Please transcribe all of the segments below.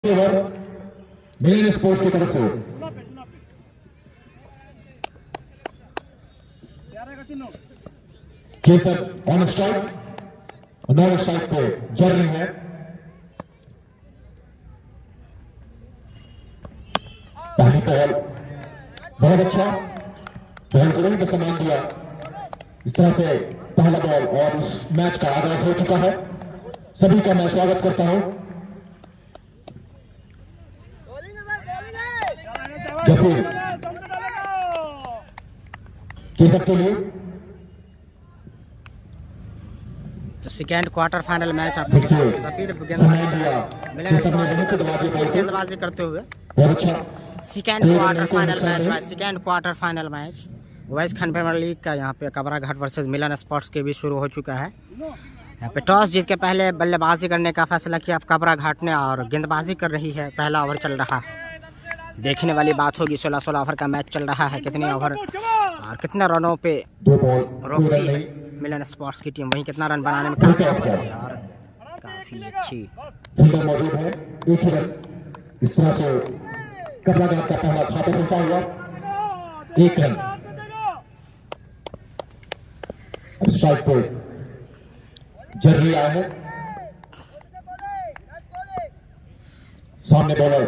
Over millennium sports की तरफ से केसर ऑन स्ट्राइक और नॉन स्ट्राइक पे जर रही है। पहली बॉल बहुत अच्छा बॉल को भी सम्मान दिया। इस तरह से पहला बॉल और उस मैच का आगाज हो चुका है। सभी का मैं स्वागत करता हूं। जफीर केसर के लिए तो सेकेंड क्वार्टर फाइनल मैच आप जफीर गेंदबाजी करते हुए second quarter final match second quarter final match west खंड प्रीमियर लीग का यहाँ पे कबरा घाट वर्सेस मिलन स्पोर्ट्स के भी शुरू हो चुका है। यहाँ पे टॉस जीत के पहले बल्लेबाजी करने का फैसला किया कबरा घाट ने और गेंदबाजी कर रही है। पहला ओवर चल रहा है, देखने वाली बात होगी। 16-16 ओवर का मैच चल रहा है। कितने ओवर और कितने रनों पे रोकती है मिलन स्पोर्ट्स की टीम, वहीं कितना रन बनाने में कामयाब है और काफी अच्छी मौजूद है। एक ही रन इस तरह से कबरा घाट का पहला खाता खुलता हुआ। एक रन स्ट्राइक पे जर्री आया है। सामने बॉलर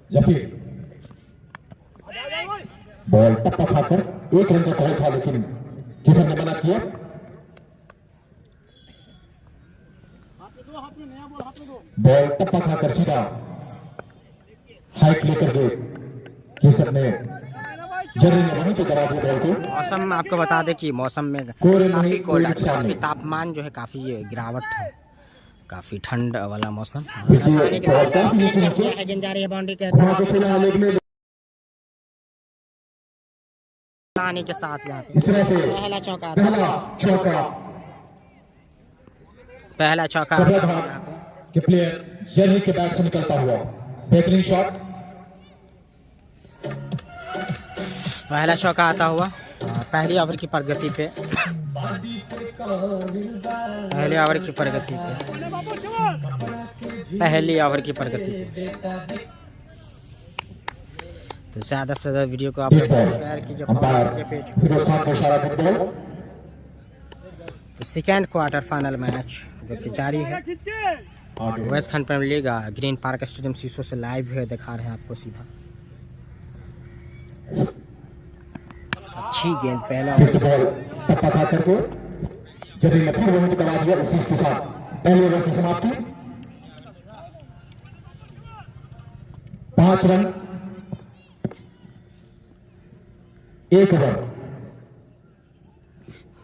जफीर बॉल टप्पा खाकर एक रन का कॉल था, लेकिन किसर ने मना किया। बॉल टप्पा खाकर सीधा हाइट लेकर गए किसर ने जर्री ने वहीं पे करा दिया बॉल को। मौसम में आपको बता दें कि मौसम में काफी कोल्ड, काफी तापमान जो है काफी गिरावट है, काफी ठंड वाला मौसम। आसानी के साथ गेंद जा रही है बाउंड्री के तरफ आने के साथ यहाँ पे पहला चौका के प्लेयर जर्री के बैट से निकलता हुआ बेहतरीन शॉट। पहला चौका आता हुआ पहली ओवर की प्रगति पे तो ज्यादा से ज्यादा वीडियो को आप शेयर कीजिए पेज। तो सेकेंड क्वार्टर फाइनल मैच जो कि जारी है। वेस्ट खंड premier league green park stadium शीशों से लाइव है, दिखा रहे हैं आपको सीधा। अच्छी गेंद पहला करके जर्री ने फिर वहीं करा दिया। इसी के साथ पहले ओवर की समाप्ति। 5 रन 1 ओवर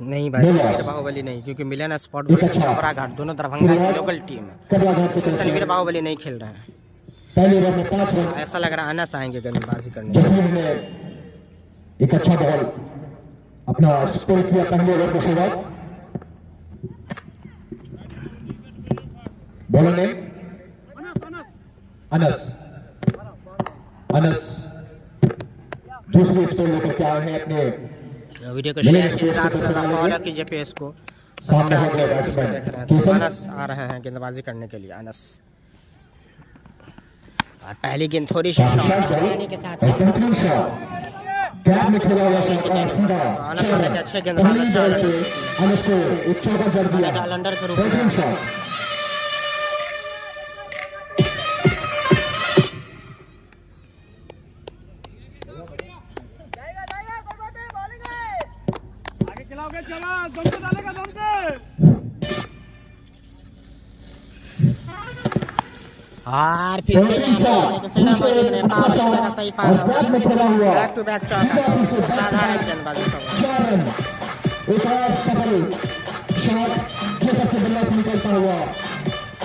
नहीं भाई, बाहुबली नहीं, क्योंकि मिलन स्पोर्ट कबरा घाट दोनों दरभंगा की लोकल टीम है। तनवीर बाहुबली नहीं खेल रहे हैं। पहले ओवर में 5 रन। ऐसा लग रहा है अनस आएंगे गेंदबाजी करने। जफीर ने एक अच्छा बॉल अपना स्कोर किया पहले ओवर के शुरुआत। बॉलर ने अनस दूसरी स्कोर लेकर के आए हैं अपने। वीडियो को शेयर कीजिए, फॉलो कीजिए पेज को, सब्सक्राइब कीजिए। अनस आ रहे हैं गेंदबाजी करने के लिए। अनस और पहली गेंद थोड़ी सी आसानी के साथ अच्छे गेंदबाज लंडर के रूप में और फिर से फील्डर मौजूद ने पावर प्ले का सही फायदा हुआ। बैक टू बैक चौका, साधारण गेंदबाजी सब। एक और सफल शॉट जो सबसे बल्ला से निकलता हुआ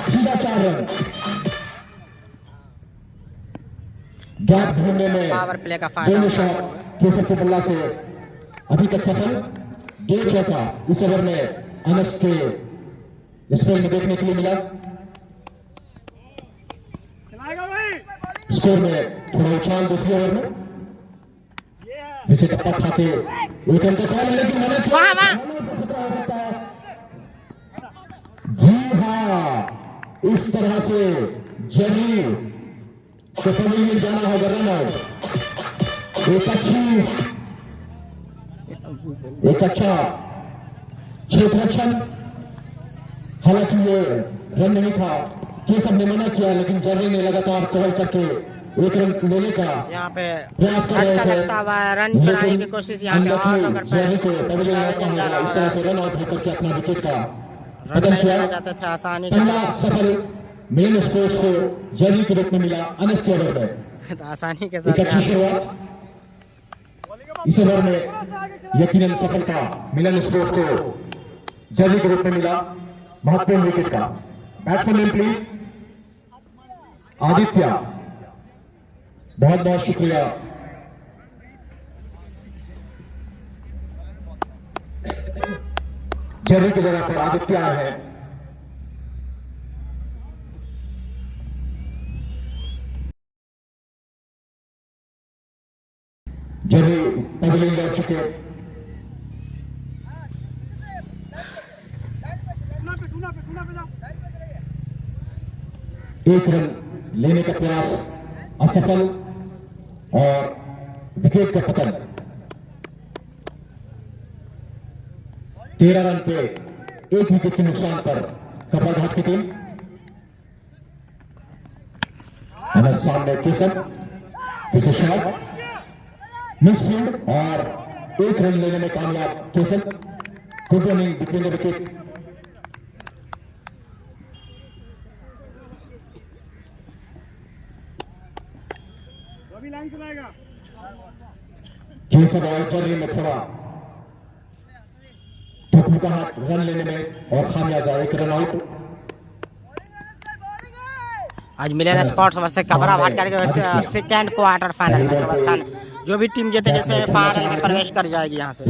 सीधा 4 रन। गैप ढूंढने में पावर प्ले का फायदा केसर के बल्ला से अभी तक सफल। 2 चौका इस ओवर में अनस के स्कोर में देखने के लिए मिला। स्कोर में थोड़ा उछाल दूसरे ओवर में जिसे टप्पा खाते एक अंक कॉल, लेकिन जी हाँ, इस तरह से जेरी सफल में जाना होगा रन आउट। एक अच्छा क्षेत्ररक्षण, हालांकि ये रन नहीं था, केशव ने मना किया, लेकिन जेरी ने लगातार कॉल करके एक रन लेने का यहाँ पे प्रयास कर रहे झटका थे, लगता हुआ रन चुराने की कोशिश यहाँ पे आउट होकर जेरी को पवेलियन में रखा होगा। इस तरह से रन आउट होकर के अपना विकेट का रन पतन नहीं किया। लेना चाहते थे आसानी के पहला सफल मेन स्पोर्ट्स को जेरी के रूप में मिला अनस के ओवर में। साथ तो आसानी के एक साथ अच्छी शुरुआत इस ओवर में, यकीनन सफलता मिलन स्पोर्ट्स को जेरी के रूप में मिला महत्वपूर्ण विकेट का। बैट्समैन नेम प्लीज आदित्य, बहुत बहुत शुक्रिया। जेरी की जगह पर आदित्य आए हैं। जेरी पवेलियन लौट चुके। एक रन लेने का प्रयास असफल और विकेट का पतन। 13 रन पे एक विकेट के नुकसान पर कपड़घाट की टीम। सामने केशव, पीछे शॉट, मिसफील्ड और एक रन लेने में कामयाब Keshav. Good running between the wicket. Keshav और जेरी में थोड़ा हाथ रन लेने में और खामियाजा, एक रन आउट। आज मिलन स्पोर्ट्स वर्सेस कबरा घाट करके सेकेंड क्वार्टर फाइनल मैच अवस खान, जो भी टीम जीतेगी सेमीफाइनल में प्रवेश कर जाएगी यहाँ से।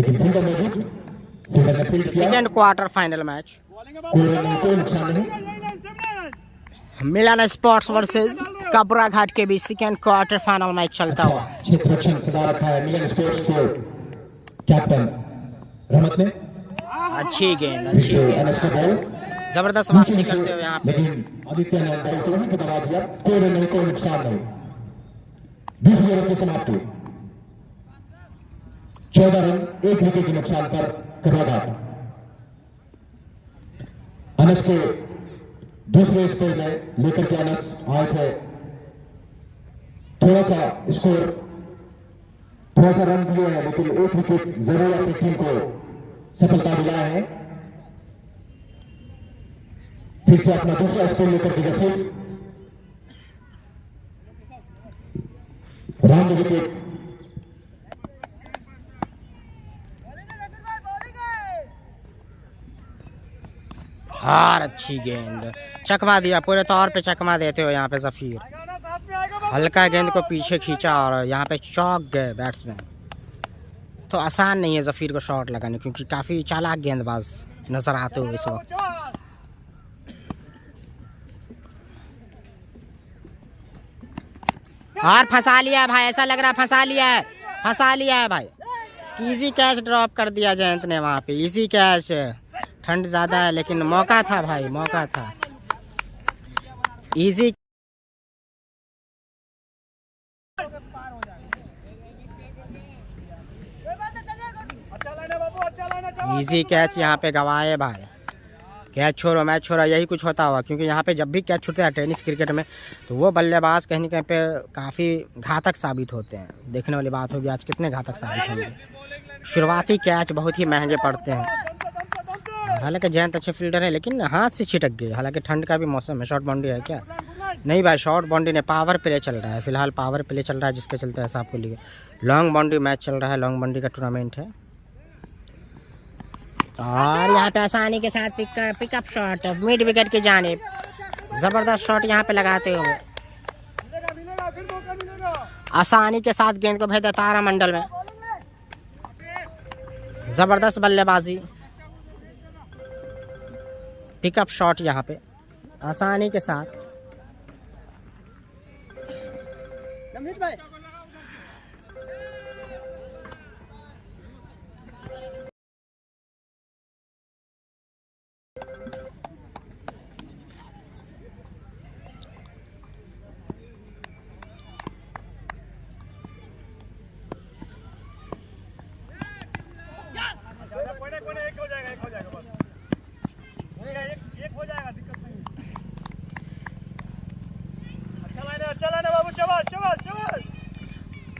सेकेंड क्वार्टर फाइनल मैच कोई नुकसान नहीं। मिलन स्पोर्ट्स वर्सेस कबरा घाट के बीच सेकेंड क्वार्टर फाइनल मैच चलता हुआ। क्षेत्ररक्षण सदा रखा है मिलन स्पोर्ट्स को कैप्टन रहमत ने। अच्छी गेंद, अच्छी गेंद, जबरदस्त वापसी करते हुए यहाँ पे आदित्य ने बॉल को वहीं पे दबा दिया। कोई रन नहीं, कोई नुकसान नहीं। 20 ओवर की समाप्ति, 14 रन एक विकेट के नुकसान पर कबराघाट। अनस को दूसरे स्कोर में लेकर के अनस आए थे। थोड़ा सा स्कोर, थोड़ा सा रन दिए हैं, लेकिन एक विकेट जरूर अपनी टीम को सफलता दिलाए हैं। फिर से अपना दूसरा स्कोर लेकर के जफीर, राउंड विकेट। हार, अच्छी गेंद, चकमा दिया, पूरे तौर पे चकमा देते हो यहाँ पे जफीर। हल्का गेंद को पीछे खींचा और यहाँ पे चौक गए बैट्समैन। तो आसान नहीं है जफीर को शॉट लगाने, क्योंकि काफ़ी चालाक गेंदबाज नजर आते हो इस वक्त। और फंसा लिया है भाई, ऐसा लग रहा है फंसा लिया है, फंसा लिया है भाई। इजी कैच ड्रॉप कर दिया जयंत ने वहाँ पे, इजी कैच। ठंड ज़्यादा है लेकिन मौका था भाई, मौका था। इजी इजी कैच यहाँ पे गवाए भाई। कैच छोड़ो मैच छोड़ो, यही कुछ होता हुआ, क्योंकि यहाँ पे जब भी कैच छूटता है टेनिस क्रिकेट में, तो वो बल्लेबाज कहीं न कहीं पे काफ़ी घातक साबित होते हैं। देखने वाली बात होगी आज कितने घातक साबित होंगे। शुरुआती कैच बहुत ही महंगे पड़ते हैं। हालांकि जयंत अच्छे फील्डर है, लेकिन हाथ से छिटक गए। हालांकि ठंड का भी मौसम है। शॉर्ट बाउंड्री है क्या? नहीं भाई, शॉर्ट बाउंड्री ने पावर प्ले चल रहा है फिलहाल, पावर प्ले चल रहा है, जिसके चलते ऐसा आपको लिए लॉन्ग बाउंड्री मैच चल रहा है। लॉन्ग बाउंड्री का टूर्नामेंट है और यहाँ पे आसानी के साथ पिकअप शॉट मिड विकेट की जानिब, जबरदस्त शॉट यहाँ पे लगाते हुए आसानी के साथ गेंद को भेजा तारामंडल में। जबरदस्त बल्लेबाजी, पिकअप शॉट यहाँ पे आसानी के साथ।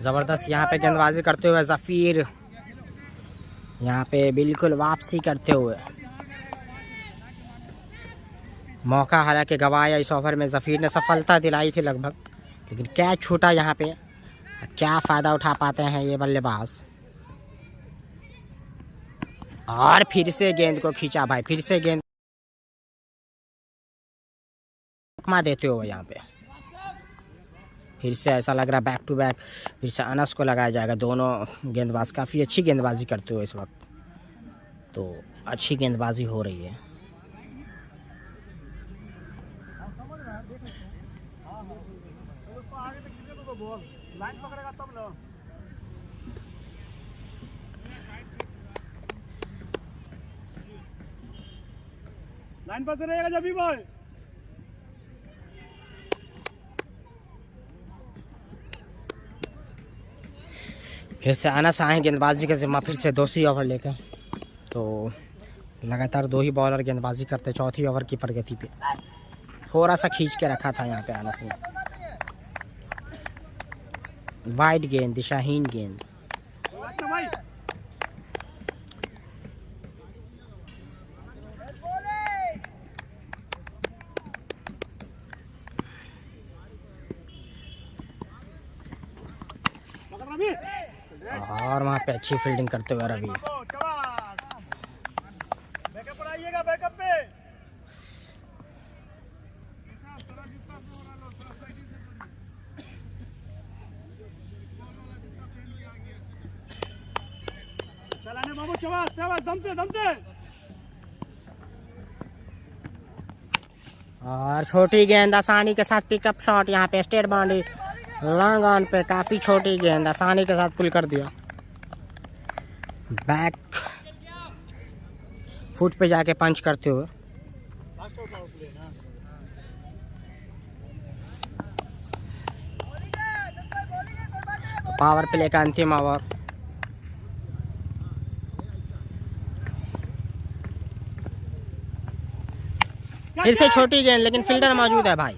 जबरदस्त यहाँ पे गेंदबाजी करते हुए जफीर, यहाँ पे बिल्कुल वापसी करते हुए। मौका हालांकि गवाया इस ओवर में, जफीर ने सफलता दिलाई थी लगभग, लेकिन कैच छूटा यहाँ पे। क्या फ़ायदा उठा पाते हैं ये बल्लेबाज। और फिर से गेंद को खींचा भाई, फिर से गेंद देते हुए यहाँ पे फिर से ऐसा लग रहा है बैक टू बैक फिर से अनस को लगाया जाएगा। दोनों गेंदबाज काफ़ी अच्छी गेंदबाजी करते हुए इस वक्त, तो अच्छी गेंदबाजी हो रही है। लाइन पर रहेगा जब भी बॉय। फिर से अनस आए गेंदबाजी का जिम्मा फिर से दूसरी ओवर लेकर। तो लगातार 2 ही बॉलर गेंदबाजी करते, चौथी ओवर की प्रगति पे थोड़ा सा खींच के रखा था यहाँ पे अनस ने। वाइड गेंद, दिशाहीन गेंद। और वहाँ पे अच्छी फील्डिंग करते हुए रवि। बैकअप पे चलाने बाबू, शाबाश दमते दमते। और छोटी गेंद आसानी के साथ पिकअप शॉट, यहाँ पे स्टेट बाउंड्री लॉन्ग ऑन पे, काफ़ी छोटी गेंद आसानी के साथ पुल कर दिया। बैक फुट पे जाके पंच करते हुए। पावर प्ले का अंतिम ओवर। फिर से छोटी गेंद, लेकिन फील्डर मौजूद है भाई,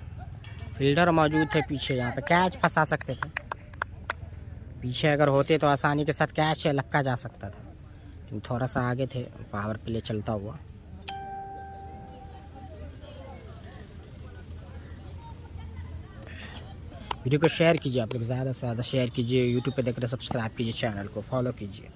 फील्डर मौजूद थे पीछे, यहाँ पे कैच फंसा सकते थे। पीछे अगर होते तो आसानी के साथ कैच लपका जा सकता था, लेकिन थोड़ा सा आगे थे। पावर प्ले चलता हुआ। वीडियो को शेयर कीजिए, आप लोग ज़्यादा से ज़्यादा शेयर कीजिए। यूट्यूब पे देख रहे सब्सक्राइब कीजिए, चैनल को फॉलो कीजिए।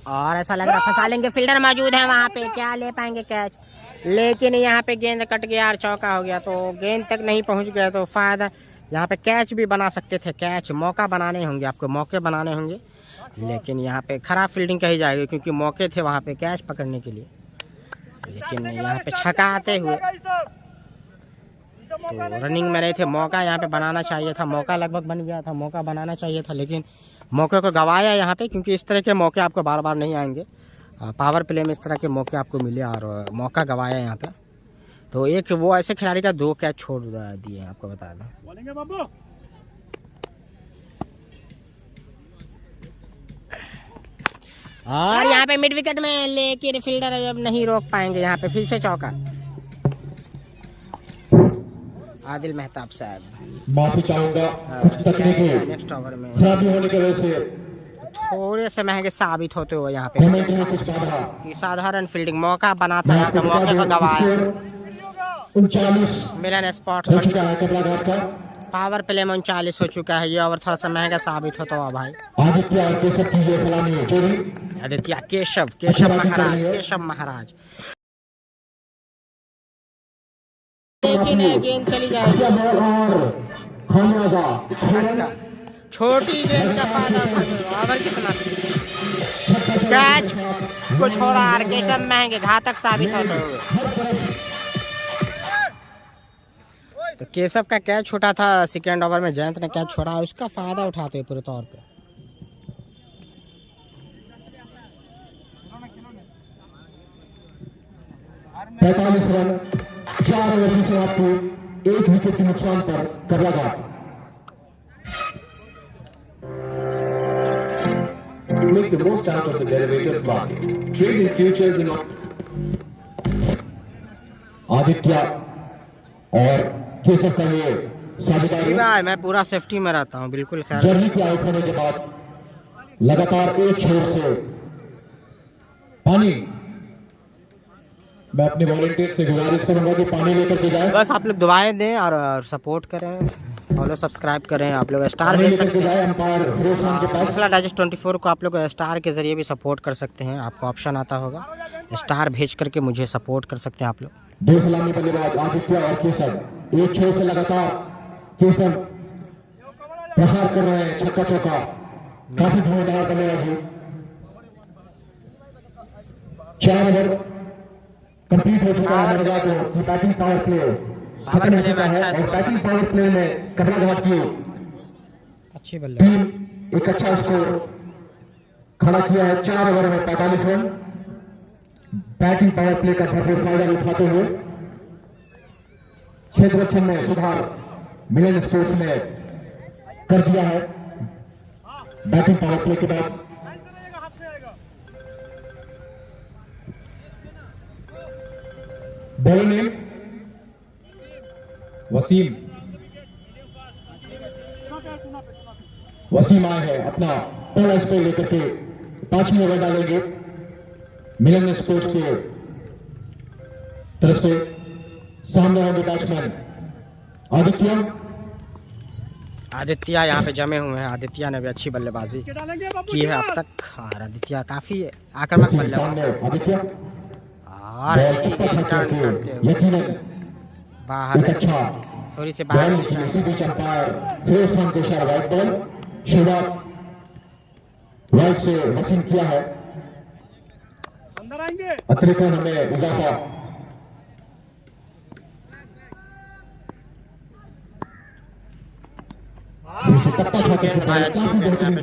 और ऐसा लग रहा फंसा लेंगे, फील्डर मौजूद है वहाँ पे, क्या ले पाएंगे कैच, लेकिन यहाँ पे गेंद कट गया और चौका हो गया। तो गेंद तक नहीं पहुँच गया तो फ़ायदा, यहाँ पे कैच भी बना सकते थे। कैच मौका बनाने होंगे आपको, मौके बनाने होंगे, लेकिन यहाँ पे खराब फील्डिंग कही जाएगी, क्योंकि मौके थे वहाँ पे कैच पकड़ने के लिए। लेकिन यहाँ पे छक्का आते हुए तो रनिंग में नहीं थे। मौका यहाँ पे बनाना चाहिए था, मौका लगभग बन गया था, मौका बनाना चाहिए था, लेकिन मौके को गवाया यहाँ पे, क्योंकि इस तरह के मौके आपको बार बार नहीं आएंगे। पावर प्ले में इस तरह के मौके आपको मिले और मौका गवाया यहाँ पे। तो एक वो ऐसे खिलाड़ी का 2 कैच छोड़ दिए, आपको बता दें। और यहाँ पे मिड विकेट में, लेकिन फील्डर अब नहीं रोक पाएंगे। यहाँ पे फिर से चौका। आदिल मेहताब साहब, माफी चाहूंगा कुछ तकनीकी नेक्स्ट ओवर में खराबी होने की वजह से थोड़े से महंगे साबित होते हुए यहाँ पे कुछ बाधा। कि साधारण फील्डिंग मौका बना था, यहाँ पे मौके को गवाया। 39 मिलन स्पॉट हो चुका है कपड़ा घाट का। पावर प्ले में 39 हो चुका है। ये ओवर थोड़ा सा महंगा साबित होता हुआ भाई। आदित्य और केशव की ये सलामी चोरी। आदित्य केशव महाराज, लेकिन गेंद चली जाएगी। छोटी गेंद का फायदा उठाते ओवर की समाप्ति। कैच को छोड़ा और केशव महंगे घातक साबित होते हुए। तो केशव का कैच छोटा था सेकेंड ओवर में, जयंत ने कैच छोड़ा, उसका फायदा उठाते पूरे तौर पे। पैंतालीस रन 4 ओवर की समाप्ति, 1 विकेट के नुकसान पर कपड़ा घाट। To make the most out of the derivatives market, trading futures in Aditya और केशव का ये साझेदार जी भाई मैं पूरा सेफ्टी में रहता हूँ, बिल्कुल ख्याल। जर्नी के आउट होने के बाद लगातार एक छोर से पानी। मैं अपने वॉलंटियर से गुजारिश करूंगा कि पानी लेकर के जाए। बस आप लोग दुआएं दें और सपोर्ट करें, फॉलो सब्सक्राइब करें। आप लोग स्टार भेज सकते हैं, अंपायर फिरोज खान के पास। मिथिला डाइजेस्ट 24 को आप लोग स्टार के जरिए भी सपोर्ट कर सकते हैं। आपको ऑप्शन आता होगा, स्टार भेज करके मुझे सपोर्ट कर सकते हैं आप लोग। दो सलामी बल्लेबाज आदित्य और केसर एक छोर से लगातार केसर प्रहार कर रहे हैं, छक्का चौका। काफी धुआंधार बल्लेबाजी। 4 ओवर कंप्लीट हो चुका है। बैटिंग पावर प्ले खत्म हो चुका है और बैटिंग पावर प्ले में कबराघाट की अच्छी बल्ले टीम एक अच्छा स्कोर खड़ा किया है। 4 ओवर में 45 रन। बैटिंग पावर प्ले का भरपूर फायदा उठाते हुए क्षेत्ररक्षण में सुधार मिलन स्पोर्ट्स ने कर दिया है। बैटिंग पावर प्ले के बाद बॉलिंग में वसीम आए हैं अपना पहला स्पेल लेकर के 5वीं ओवर डालेंगे। मिलन स्पोर्ट्स के तरफ से सामने होंगे बैट्समैन आदित्य यहाँ पे जमे हुए हैं। आदित्य ने भी अच्छी बल्लेबाजी की है अब तक और आदित्य काफी आक्रामक बल्लेबाज है और टर्न करते हुए बाहर थोड़ी सी बाहर फिरोज खान को इशारा वाइट बॉल शुरुआत राइट से वसीम किया है। अंदर आएंगे अतिरिक्त रन में इजाफा।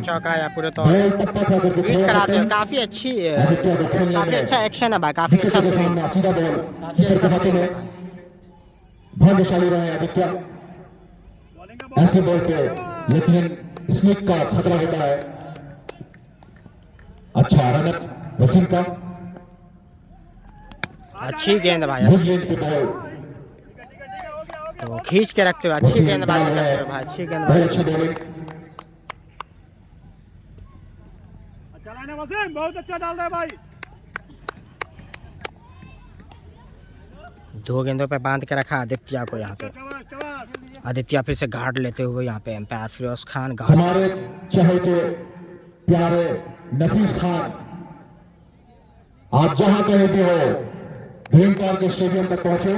चौका या पूरे तौर बीट कराते हो। काफी अच्छा एक्शन है भाई, काफी अच्छा स्विंग, काफी अच्छा स्विंग है। भाग्यशाली रहे आदित्य ऐसे बॉल पे, लेकिन स्निक का खतरा होता है। अच्छा रनअप वसीम का, अच्छी गेंद भाई, अच्छी गेंद की बॉल तो खींच के रखते हुए अच्छी गेंदबाजी करते हुए भाई, अच्छी गेंदबाजी। अच्छा लाइन है वसीम, बहुत अच्छा डाल रहा है भाई। 2 गेंदों पे बांध के रखा आदित्य को यहाँ पे। आदित्य फिर से गार्ड लेते हुए यहाँ पे एम्पायर फिरोज खान गार्ड। हमारे चहेते प्यारे नफीस खान, आप जहां कहीं भी हो ग्रीन पार्क स्टेडियम तक पहुंचे।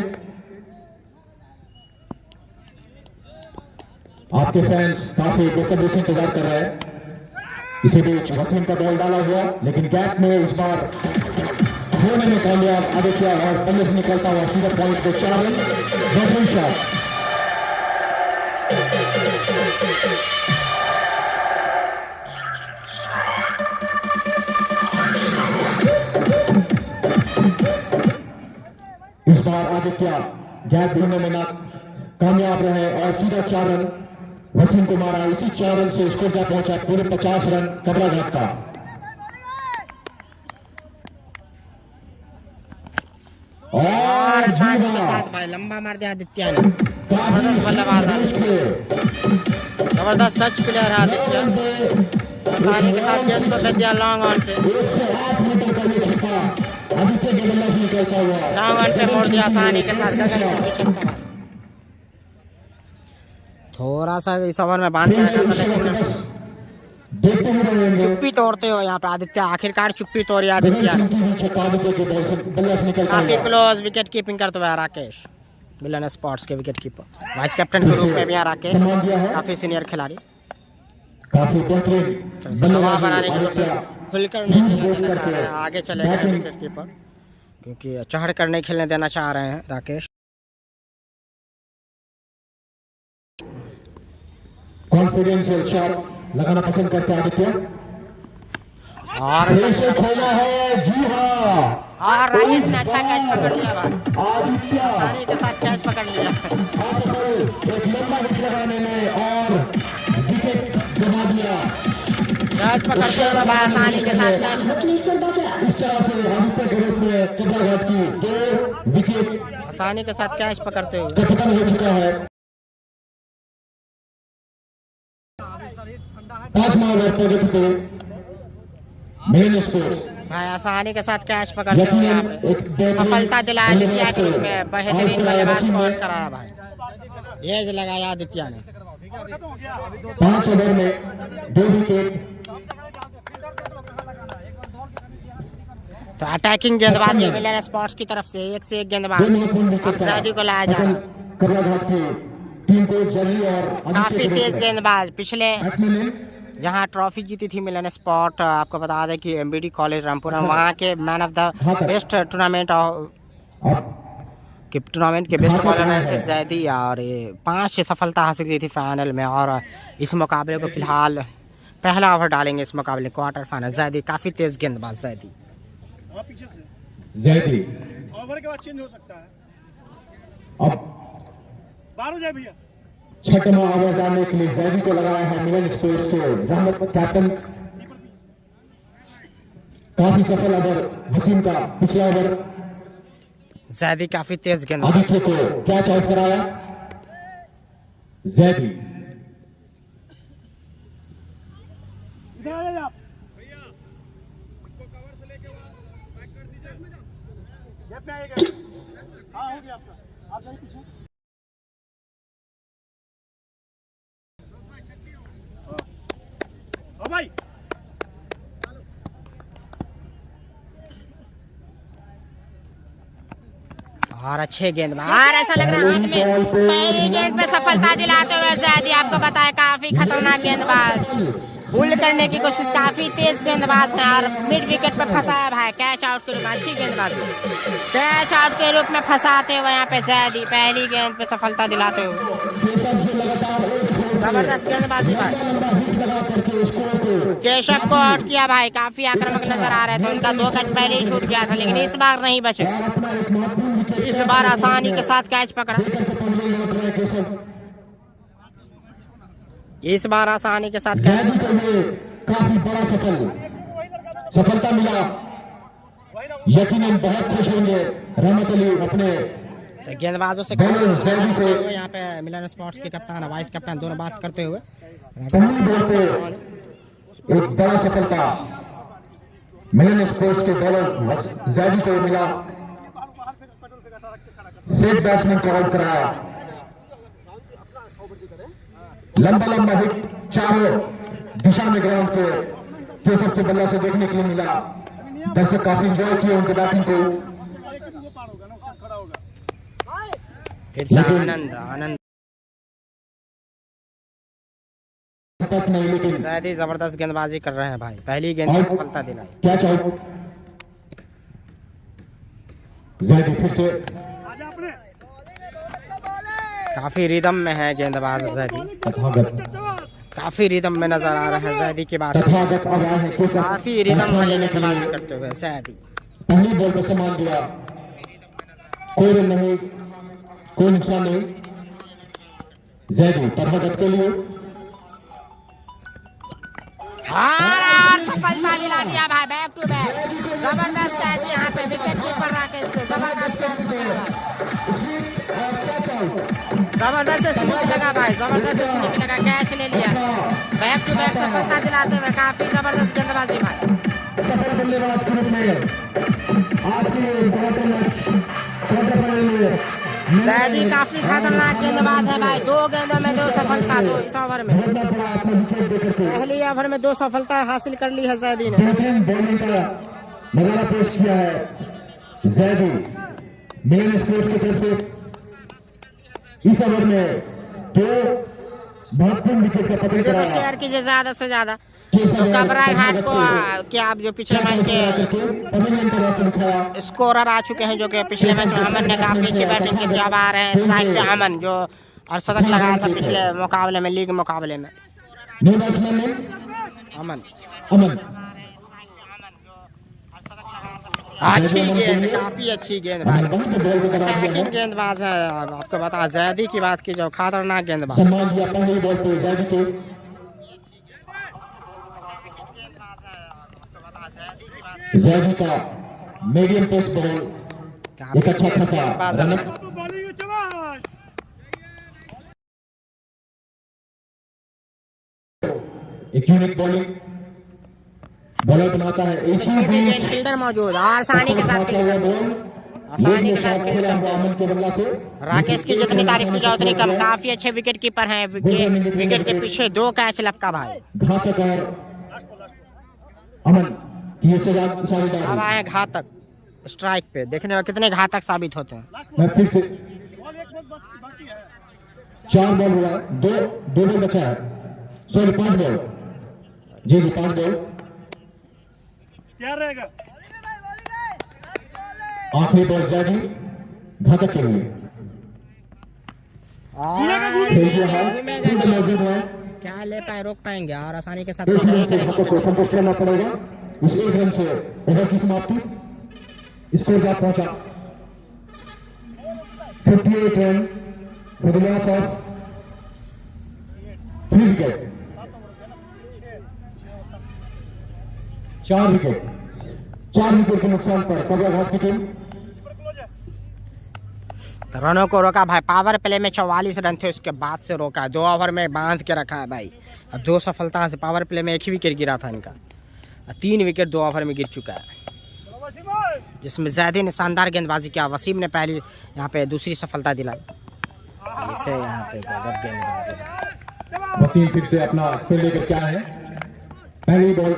आपके फैंस काफी बेसब्री से इंतजार कर रहे हैं। इसी बीच वसीम का बॉल डाला हुआ, लेकिन गैप में इस बार होने में कामयाब आदित्य और बल्ले से निकलता हुआ सीधा पॉइंट को 4 रन। बेहतरीन शॉट। इस बार आदित्य गैप ढूंढने में कामयाब रहे और सीधा 4 रन वसीम को मारा। इसी 4 रन से स्कोर क्या पहुंचा पूरे 50 रन कबराघाट का। और आसानी के साथ भाई लंबा मार दिया आदित्य ने। जबरदस्त बल्लेबाज आदित्य, जबरदस्त टच प्लेयर है आदित्य। आसानी के साथ गेंद को भेज दिया लॉन्ग ऑन पे, लॉन्ग ऑन पे मोड़ दिया आसानी के साथ गगन का। थोड़ा सा इस ओवर में बांध के रखा था, लेकिन चुप्पी तोड़ते हो यहाँ पे आदित्य। आखिरकार चुप्पी तोड़ी आदित्य। काफी क्लोज विकेट कीपिंग करते हुए राकेश, मिलन स्पोर्ट्स के विकेट कीपर, वाइस कैप्टन के रूप में भी है राकेश, काफी सीनियर खिलाड़ी। दबाव बनाने की कोशिश, खुलकर नहीं खेलने देना चाह रहे हैं, आगे चले गए विकेट कीपर क्योंकि चढ़ कर नहीं खेलने देना चाह रहे हैं राकेश। कॉन्फिडेंशियल शॉट लगाना पसंद करते हैं आदित्य। और खेला है, जी हाँ, और राकेश ने अच्छा कैच पकड़ लिया भाई, आसानी के साथ कैच पकड़ लिया। एक लंबा हिट लगाने में और विकेट गंवा दिया। कैच पकड़ते हुए भाई आसानी के साथ कैच, इस तरह से आदित्य के रूप में कबराघाट की 2 विकेट आसानी के साथ कैच पकड़ते हुए खत्म हो चुका है। पांचवा ओवर प्रगति पे मिलन स्पोर्ट्स भाई आसानी के साथ कैच पकड़ते हुए यहाँ पे सफलता दिलाया आदित्य के रूप में बेहतरीन बल्लेबाज को आउट कराया भाई। ये लगाया आदित्य ने। 5 ओवर में 2 विकेट। तो अटैकिंग गेंदबाजी मिलन स्पोर्ट्स की तरफ से एक गेंदबाज अब जैदी को लाया जा रहा है। कबराघाट की टीम को जल्दी और काफी तेज गेंदबाज पिछले जहां ट्रॉफी जीती थी मिलन स्पॉट, आपको बता दें कि एमबीडी कॉलेज रामपुरा वहां के man of the best tournament के बेस्ट बॉलर रहे थे जैदी, और 5 सफलता हासिल की थी फाइनल में। और इस मुकाबले को फिलहाल पहला ओवर डालेंगे इस मुकाबले क्वार्टर फाइनल। जैदी काफी तेज गेंदबाज जैदी। पीछे से जैदी ओवर के बाद चेंज हो सकता है। अब बाहर हो जाए भैया। छठवां ओवर डालने के लिए जैदी को लगाया है मिलन स्पोर्ट्स को रहमत कैप्टन। काफी सफल ओवर वसीम का पिछला ओवर। जैदी काफी तेज गेंदबाज। आदित्य को कैच आउट कराया जैदी। इधर आ जाइए आप। गैप में आइएगा। हाँ हो गया आपका। आप जाइए पीछे। ओ भाई और अच्छे गेंदबाज। और ऐसा लग रहा है अंत में पहली गेंद पे सफलता दिलाते हुए जैदी, आपको बताया काफी खतरनाक गेंदबाज, पुल करने की कोशिश, काफी तेज गेंदबाज है और मिड विकेट पे फंसाया भाई कैच आउट के रूप में। अच्छी गेंदबाज कैच आउट के रूप में फंसाते हुए यहाँ पे जैदी पहली गेंद पे सफलता दिलाते हुए। जबरदस्त गेंदबाजी भाई। केशव को आउट किया भाई, काफी आक्रामक नजर आ रहे थे, उनका 2 कैच पहले ही छूट गया था, लेकिन इस बार नहीं बचे। इस बार आसानी के साथ कैच पकड़ा। इस बार आसानी के साथ काफी बड़ा सफलता मिला। यकीनन बहुत खुश होंगे रहमत अली अपने तो गेंदबाजों से यहाँ पे मिलन स्पोर्ट्स के कप्तान वाइस कप्तान दोनों बात करते हुए। एक बड़ा सफलता मिलन स्पोर्ट्स के बॉलर जैदी को मिला। सेफ बैट्समैन को आउट कराया। लंबा हिट चारों दिशा में ग्राउंड को केशव के बल्ला से देखने के लिए मिला। दर्शक काफी एंजॉय किए उनके बैटिंग को। फिर से आनंद नहीं, लेकिन शायद ही जबरदस्त गेंदबाजी कर रहे हैं भाई। पहली गेंद में सफलता दिलाई। कैच आउट जैदी फिर से काफी रिदम में है गेंदबाज जैदी, काफी रिदम में नजर आ रहा है जैदी की बात। काफी रिदम वाली गेंदबाजी करते हुए जैदी। पहली बॉल पर सामान दिया, कोई रन नहीं, कोई नुकसान नहीं। जैदी तथागत के लिए और सफलता दिला दिया भाई, बैक टू बैक जबरदस्त कैच यहाँ पे विकेट कीपर राकेश से जबरदस्त कैच पकड़ा भाई। जबरदस्त स्निक लगा भाई, जबरदस्त स्निक लगा, कैच ले लिया। बैक टू बैक सफलता दिलाते हुए काफी जबरदस्त गेंदबाजी भाई। सफल बल्लेबाज के रूप में आज के क्वार्टर फाइनल में जैदी काफी खतरनाक गेंदबाज है भाई। 2 गेंदों में 2 सफलता, 2 इस ओवर में पहली ओवर में 2 सफलता हासिल कर ली है जैदी ने। बॉलिंग का नजारा पेश किया है जैदी मिलन स्पोर्ट्स की तरफ से। इस ओवर में 2 महत्वपूर्ण विकेट का पतन कराया। शेयर कीजिए ज्यादा से ज्यादा। तो कबरा घाट को क्या आप जो पिछले मैच के स्कोरर आ चुके हैं, जो कि पिछले मैच में अमन ने काफी अच्छी बैटिंग की थी, अब आ रहे हैं स्ट्राइक पे अमन जो और शतक लगाया था पिछले मुकाबले में, लीग मुकाबले में। अमन अच्छी गेंद, काफी अच्छी गेंद भाई, अटैकिंग गेंदबाज है। आपको बता जैदी की बात की जो खतरनाक गेंदबाज। जैदी का मीडियम पेस बॉल एक अच्छा खासा रन। एक यूनिक बॉलिंग बॉलर बनाता है इसी छोटे बीच गेंद फील्डर मौजूद आसानी के साथ भागता हुआ फील्ड बॉल आसानी के साथ खेला फील्ड हुआ करते अमन हैं। के बल्ला से राकेश की जितनी तारीफ की जाए उतनी कम, काफी अच्छे विकेट कीपर हैं। विकेट के पीछे 2 कैच लपका भाई। घातक और अमन की ये सजा सारी अब डाल आए घातक स्ट्राइक पे, देखने में कितने घातक साबित होते हैं। मैं फिर से बॉल एक बॉल बाकी है 4 बॉल हुआ है, दो बॉल बचा है, सॉरी 5 बॉल, जी 5 बॉल। क्या रहेगा आखिरी बॉल जाएगी घातक के लिए। खेल दिया है, फील्ड मौजूद है, क्या ले पाए, रोक पाएंगे और आसानी के साथ एक फील्ड रन से करेंगे। घातक को संतुष्ट रहना पड़ेगा। उस एक रन से ओवर की समाप्ति, स्कोर जा पहुंचा 58 run for the loss of 3 wicket, 4 wicket के नुकसान पर कबराघाट की टीम रनों को रोका भाई। पावर प्ले में 44 रन थे, उसके बाद से रोका। 2 ओवर में बांध के रखा है भाई। 2 सफलता से पावर प्ले में 1 ही विकेट गिरा था इनका। 3 विकेट 2 ओवर में गिर चुका है, जिसमें ज़्यादा ने शानदार गेंदबाजी किया। वसीम ने पहली यहाँ पे दूसरी सफलता दिलाई इसे। यहाँ पे गजब गेंदबाजी। वसीम फिर से अपना स्पेल लेकर क्या है, पहली बॉल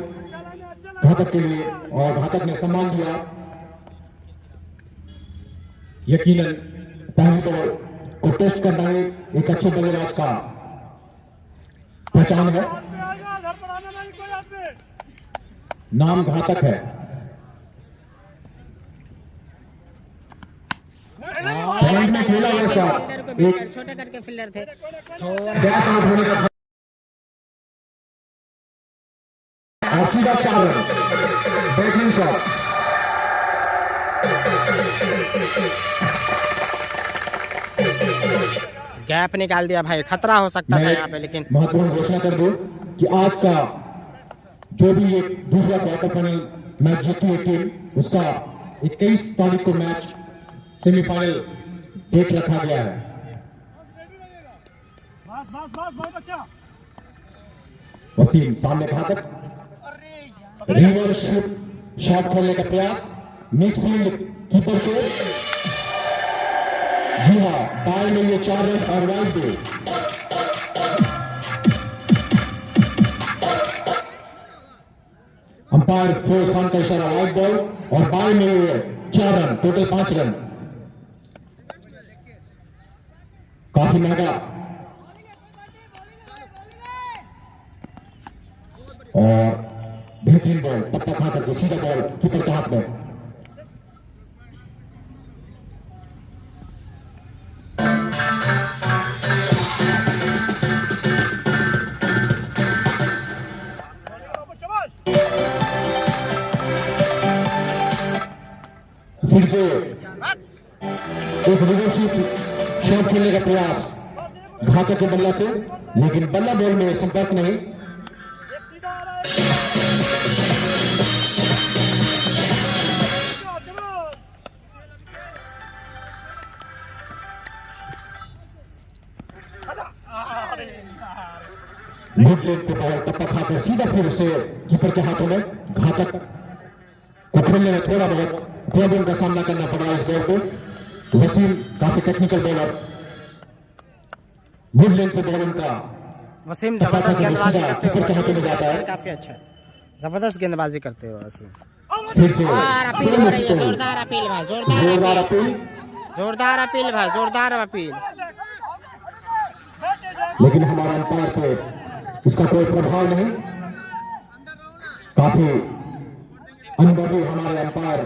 घातक के लिए और घातक ने सम्मान दिया। यकीनन पहली बॉल को टेस्ट करना ही एक अच्छे बल्लेबाज का पहचान है। घर पर आना नहीं कोई आदमी नाम घातक है। पॉइंट में खेला हुआ शॉट, एक छोटे करके फील्डर थे। बैट आउट होने का और सीधा 4 रन बैटिंग शॉट। गैप निकाल दिया भाई, खतरा हो सकता था मैं यहाँ पे, लेकिन महत्वपूर्ण घोषणा कर दूं कि आज का जो भी एक दूसरा क्वार्टर फाइनल मैच जीती है टीम, उसका 21 तारीख को मैच सेमीफाइनल डेट रखा गया है। बस बहुत अच्छा वसीम सामने घातक, रिवर्स शॉट खेलने का प्रयास, मिस फील्ड कीपर से, जी हाँ, बाय में ये 4 रन और वाइड पे अंपायर फिरोज खान का इशारा, वाइड बॉल और बाय में ये 4 रन, टोटल 5 रन। काफी महंगा और बेहतरीन बॉल, टप्पा खा करके सीधा बॉल कीपर के हाथ में। फिर से एक रिवर्सिव शॉट खेलने का प्रयास घातक के बल्ला से, लेकिन बल्ला बॉल में संपर्क नहीं। मिड लेन पे बॉल टप्पा खाकर सीधा फिर से कीपर के हाथों में। घातक को खेलने में थोड़ा बहुत प्रॉब्लम का सामना करना पड़ा इस बॉल को। वसीम काफी टेक्निकल बॉलर, मिड लेन पे बॉल उनका वसीम जबरदस्त गेंदबाजी करते हुए, कीपर के हाथों में जाता है। काफी अच्छा है, जबरदस्त गेंदबाजी करते हुए वसीम। फिर से और अपील हो रही है, जोरदार अपील भाई, जोरदार अपील, जोरदार अपील भाई, जोरदार अपील। लेकिन हमारे अंपायर पे इसका कोई प्रभाव नहीं। काफी अनुभवी हमारे अंपायर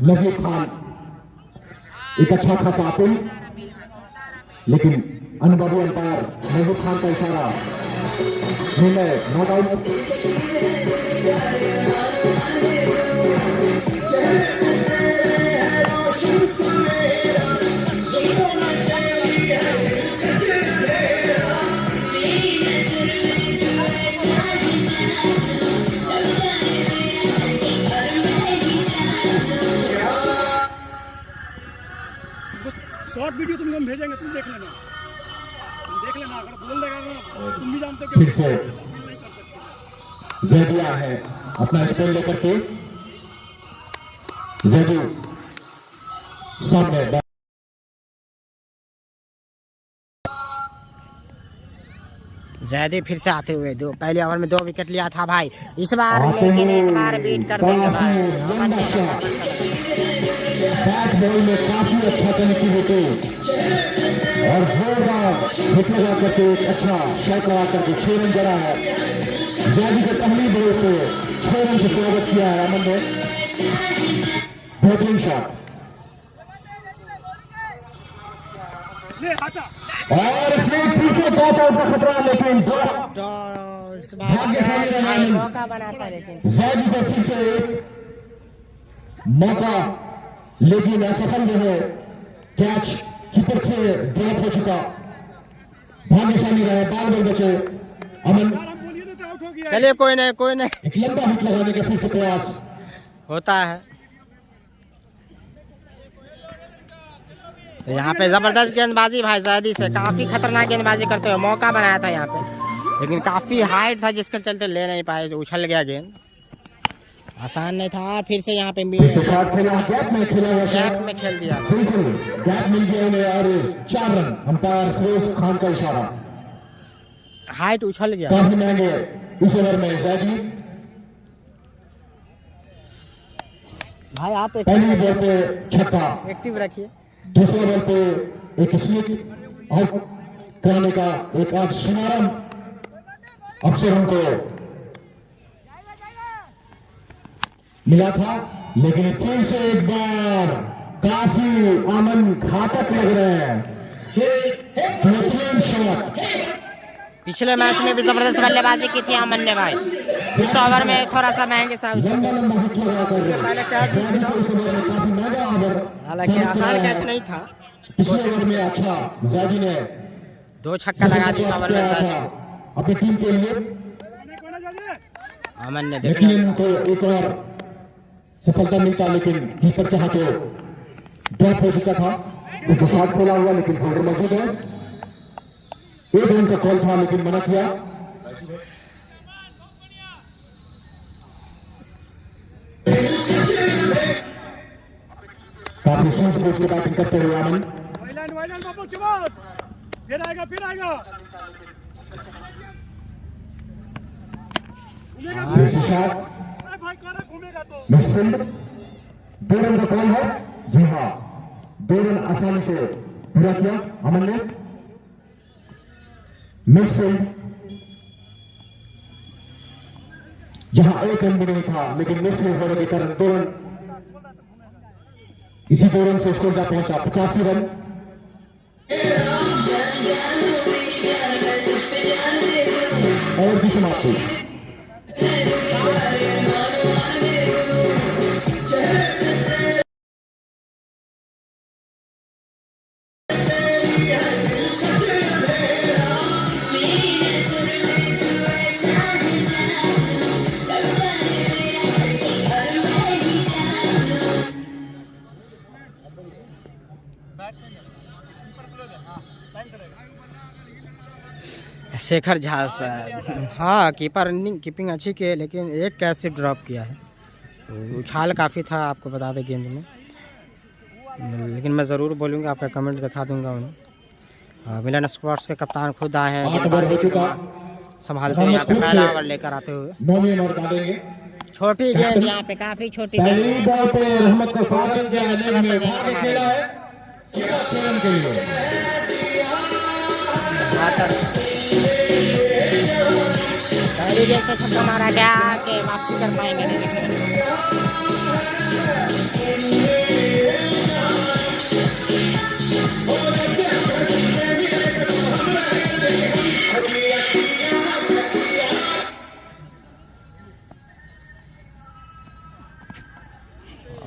नजीब खान, एक अच्छा खासा अपील, लेकिन अनुभवी अंपायर नजीब खान का इशारा, निर्णय नॉट आउट। शॉर्ट वीडियो तुमको हम भेजेंगे, तुम देख लेना। देख लेना, अगर बोल देगा ना तुम भी जानते हो फिर कि से नहीं कर सकते। जैदिया है अपना स्पेल लेकर के, जैदी सामने जैदी फिर से आते हुए पहले ओवर में 2 विकेट लिया था भाई, इस बार लेकिन इस बार बीट कर देंगे भाई। अमन ने बैट बॉल में काफी अच्छा कनेक्टिविटी और जोरदार हिट लगा करके एक अच्छा शॉट लगा करके 6 रन जड़ा है। जैदी के पहली बॉल पे 6 रन से स्वागत किया है अमन ने। बेहतरीन शॉट ले आता और इसमें पीछे कैच आउट का खतरा, लेकिन इस बार भाई मौका बनाता लेकिन जैदी को फिर से मौका, लेकिन असफल जो है, कैच कीपर से ड्रॉप हो चुका। भाग्यशाली रहे, बाल बल बचे अमन। यार हम बोलिए तो आउट हो गया। चलिए कोई नहीं कोई नहीं, एक लंबा हिट लगाने का फिर से प्रयास। होता है। तो यहाँ पे जबरदस्त गेंदबाजी भाई जैदी से, काफी खतरनाक गेंदबाजी करते हुए मौका बनाया था यहाँ पे, लेकिन काफी हाइट था जिसके चलते ले नहीं पाए, तो उछल गया गेंद, आसान नहीं था। फिर से यहाँ पे फिर से शॉट खेला, गैप में खेला हुआ गैप शॉट, में खेल दिया। बिल्कुल गैप मिल गया उन्हें और 4 रन। अंपायर फिरोज खान का इशारा। हाइट उछल गया। काफी महंगे इस ओवर में जैदी। भाई आप पहली बॉल पे छक्का, एक्टिव रखिए। दूसरे बॉल पे एक स्लिप आउट कराने का एक आज शुभारंभ अफसर उनको मिला था, लेकिन फिर से एक बार काफी अमन घातक लग रहे हैं। बेहतरीन शॉट। पिछले मैच में भी जबरदस्त बल्लेबाजी की थी अमन ने भाई, इस ओवर में थोड़ा सा महंगे साहब, लंबा लंबा हिट लगा कर पहले कैच जैदी को इस ओवर में काफी महंगा ओवर, हालांकि आसान कैच नहीं था। पिछले ओवर में अच्छा जैदी ने 2 छक्का लगा दी इस ओवर में जैदी। अपनी टीम के लिए, कोई ना जाइए। अमन ने लेकिन देखना उनको एक और सफलता मिलता, लेकिन कीपर के हाथों ड्रॉप हो चुका था। उसको शॉट खोला हुआ, लेकिन फोल्डर मौजूद है। 1 रन का कॉल था, लेकिन मना किया। काफी सोच सोच के बैटिंग करते हुए अमन। वाइलैंड बाबू चुमार फिर आएगा फिर से शॉट, अरे भाई कौन घूमेगा तो मिसफील्ड। 2 रन का कॉल है। जी हाँ, 2 रन आसानी से पूरा किया अमन ने। मिसफील्ड, जहां 1 रन भी नहीं था, लेकिन मिसफील्ड होने के कारण 2 रन, इसी 2 रन से स्कोर जा पहुंचा 85 रन। और की समाप्ति। शेखर झा सर, हाँ कीपर रनिंग कीपिंग अच्छी की है, लेकिन एक कैच से ड्रॉप किया है। उछाल काफ़ी था आपको बता दें गेंद में, लेकिन मैं ज़रूर बोलूँगा, आपका कमेंट दिखा दूंगा उन्हें। मिलन स्पोर्ट्स के कप्तान खुद आए हैं गेंदबाजी संभालते हुए, यहाँ पे पहला ओवर लेकर आते हुए। छोटी गेंद यहाँ पे, काफ़ी छोटी गेंद पहली गेंद पे छक्का मारा गया कि वापसी कर पाएंगे नहीं देखने को।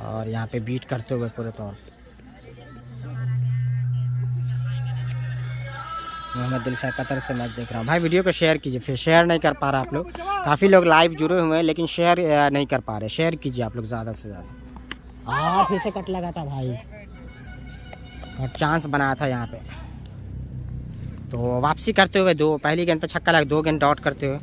और यहाँ पे बीट करते हुए पूरे तौर पे मोहम्मद दिलशाद कतर से मैच देख रहा हूँ। भाई वीडियो को शेयर कीजिए, फिर शेयर नहीं कर पा रहा आप लोग, काफ़ी लोग लाइव जुड़े हुए हैं लेकिन शेयर नहीं कर पा रहे। शेयर कीजिए आप लोग ज़्यादा से ज़्यादा। फिर से कट लगा था भाई, कट चांस बनाया था यहाँ पे। तो वापसी करते हुए दो, पहली गेंद पे छक्का लगा, 2 गेंद डॉट करते हुए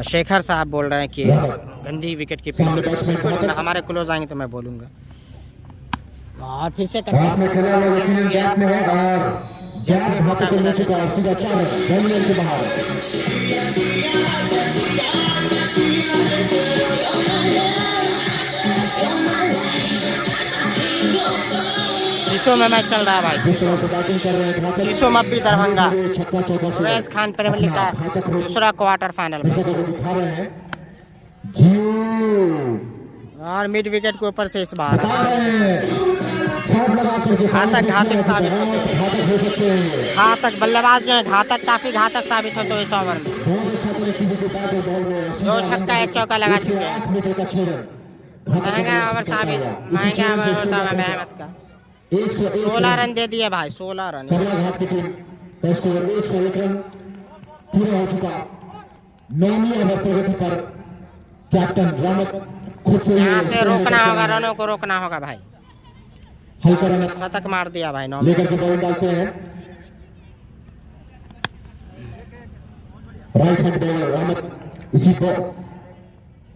शेखर साहब बोल रहे हैं कि गंदी विकेट की बिल्कुल हमारे क्लोज आएंगे तो मैं बोलूँगा। और फिर से हाथ में खेला हुआ यकीनन गैप में है और गैप हाथों को ले चुका है, सीधा 4 रन के बाहर। शीशो में मैच चल रहा है भाई, शीशो मप्पी दरभंगा अवैस खान प्रीमियर लीग का दूसरा क्वार्टर फाइनल और मिड विकेट के ऊपर से इस बार घातक साबित होते हैं, घातक बल्लेबाज जो है घातक, काफी घातक साबित होते हैं इस ओवर में। 2 छक्का 1 चौका लगा चुके हैं, महंगा ओवर साबित, महंगा ओवर होता है मेहमत का। 16 रन दे दिए भाई, 16 रन। 101 रन पूरा हो चुका। 9वीं ओवर प्रगति पर कैप्टन रामत खुद से यहाँ से रोकना होगा, रनों को रोकना होगा भाई। हल्का रन शतक मार दिया भाई, 9 लेकर के बॉल डालते हैं। राइट हैंड बॉलर रामत इसी बॉल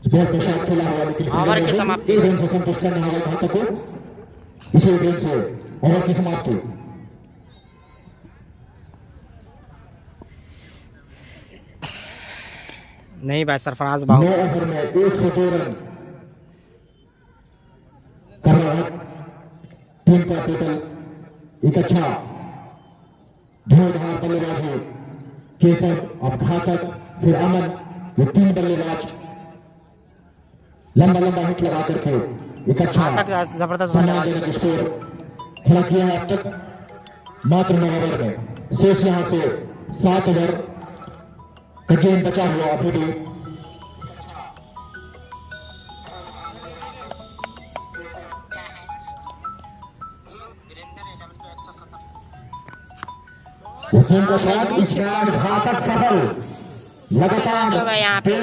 पे शॉट खेला हुआ, लेकिन ओवर की समाप्ति रन से संतुष्ट करना होगा घातक को। इसी गेंद से ओवर की समाप्ति। नहीं भाई, सरफराज बाबू 9 ओवर में 102 रन कर रहा है टीम का टोटल। एक अच्छा धुआंधार बल्लेबाज है केशव, अब घातक, फिर अमन, ये 3 बल्लेबाज लंबा हिट लगा करके एक अच्छा जबरदस्त बल्लेबाज स्कोर खड़ा किया है अब तक मात्र 9 ओवर में। शेष यहां से 7 ओवर का गेम बचा हुआ अभी भी। वसीम का शॉट इस बार घातक सफल, लगातार यहाँ पे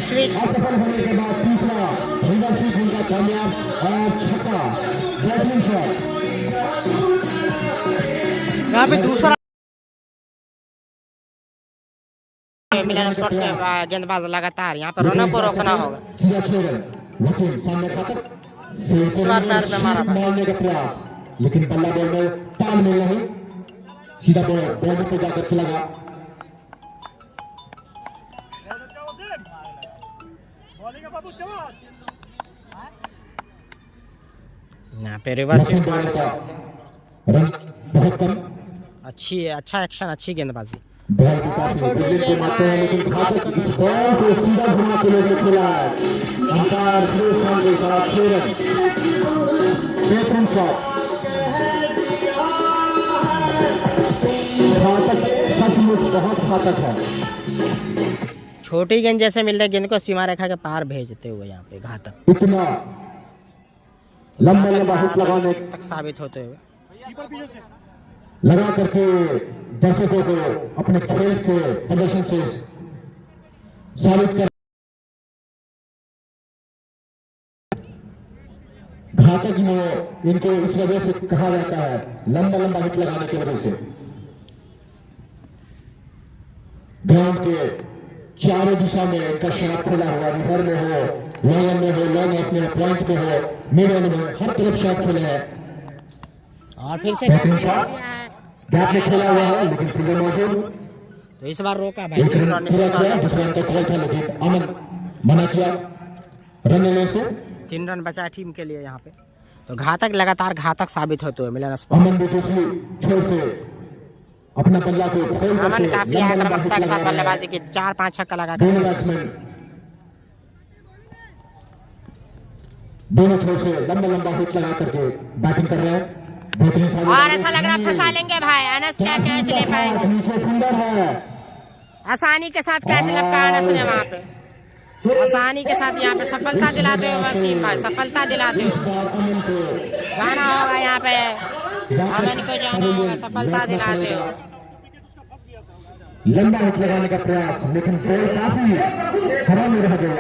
स्विच असफल होने के बाद तीसरा रिवर्स स्विच उनका कामयाब और छक्का बैटिंग शॉट। यहाँ पे दूसरा मिलन स्पोर्ट्स के गेंदबाज लगातार यहाँ पर रनों को रोकना होगा। वसीम सामने घातक, इस बार पैर पे मारा भाई, मारने का प्रयास, लेकिन बल्ला बॉल में तालमेल नहीं, सीधा बॉल पे जाकर लगा। यहाँ पे रिवर्स रन बहुत कम, अच्छा एक्शन, अच्छी गेंदबाजी। बॉल की काफी विकेट को मारते हैं, लेकिन घातक इस बॉल को सीधा घुमा के लोगों ने खेला है। अंपायर सुरेश खान के साथ 6 रन, बेहतरीन शॉट, घातक, सचमुच बहुत घातक है। छोटी गेंद जैसे मिल रही गेंद को सीमा रेखा के पार भेजते हुए यहाँ पे घातक, इतना लंबा हिट लगाने तक साबित होते हुए लगा करके दर्शकों को अपने खेल के प्रदर्शन से साबित कर। घातक में इनको इस वजह से कहा जाता है, लंबा हिट लगाने की वजह से। ग्राउंड के चारों दिशा में इनका शॉट खेला हुआ, रिवर में हो, लॉन्ग में हो, लॉन्ग ऑफ में हो, पॉइंट में हो, मिडल में, हर तरफ शॉट खेले हैं। और फिर से गैप में खेला हुआ है, लेकिन फील्डर मौजूद, तो इस बार रोका भाई। एक रन पूरा किया, दूसरा रन का कॉल था, लेकिन अमन मना किया रन लेने से। 3 रन बचा टीम के लिए यहाँ पे, तो घातक लगातार घातक साबित होते हुए मिलन स्पोर्ट्स। अमन भी दूसरी खेल से अपना बल्ला को खोल अमन करके काफी आक्रामकता के साथ बल्लेबाजी की, 4-5 छक्का लगा दोनों बैट्समैन दोनों छोर से लंबा हिट लगा करके बैटिंग कर रहे हैं। और ऐसा लग रहा है फंसा लेंगे भाई, अनस क्या कैच ले पाएंगे, नीचे सुंदर है, आसानी के साथ कैच लपका अनस ने वहाँ पे, आसानी के साथ यहाँ पे सफलता दिलाते हुए वसीम भाई, सफलता दिलाते हुए जाना होगा यहाँ पे, अमन को जाना होगा सफलता दिलाते हुए। लंबा हिट लगाने का प्रयास, लेकिन बॉल काफी हवा में रह गया।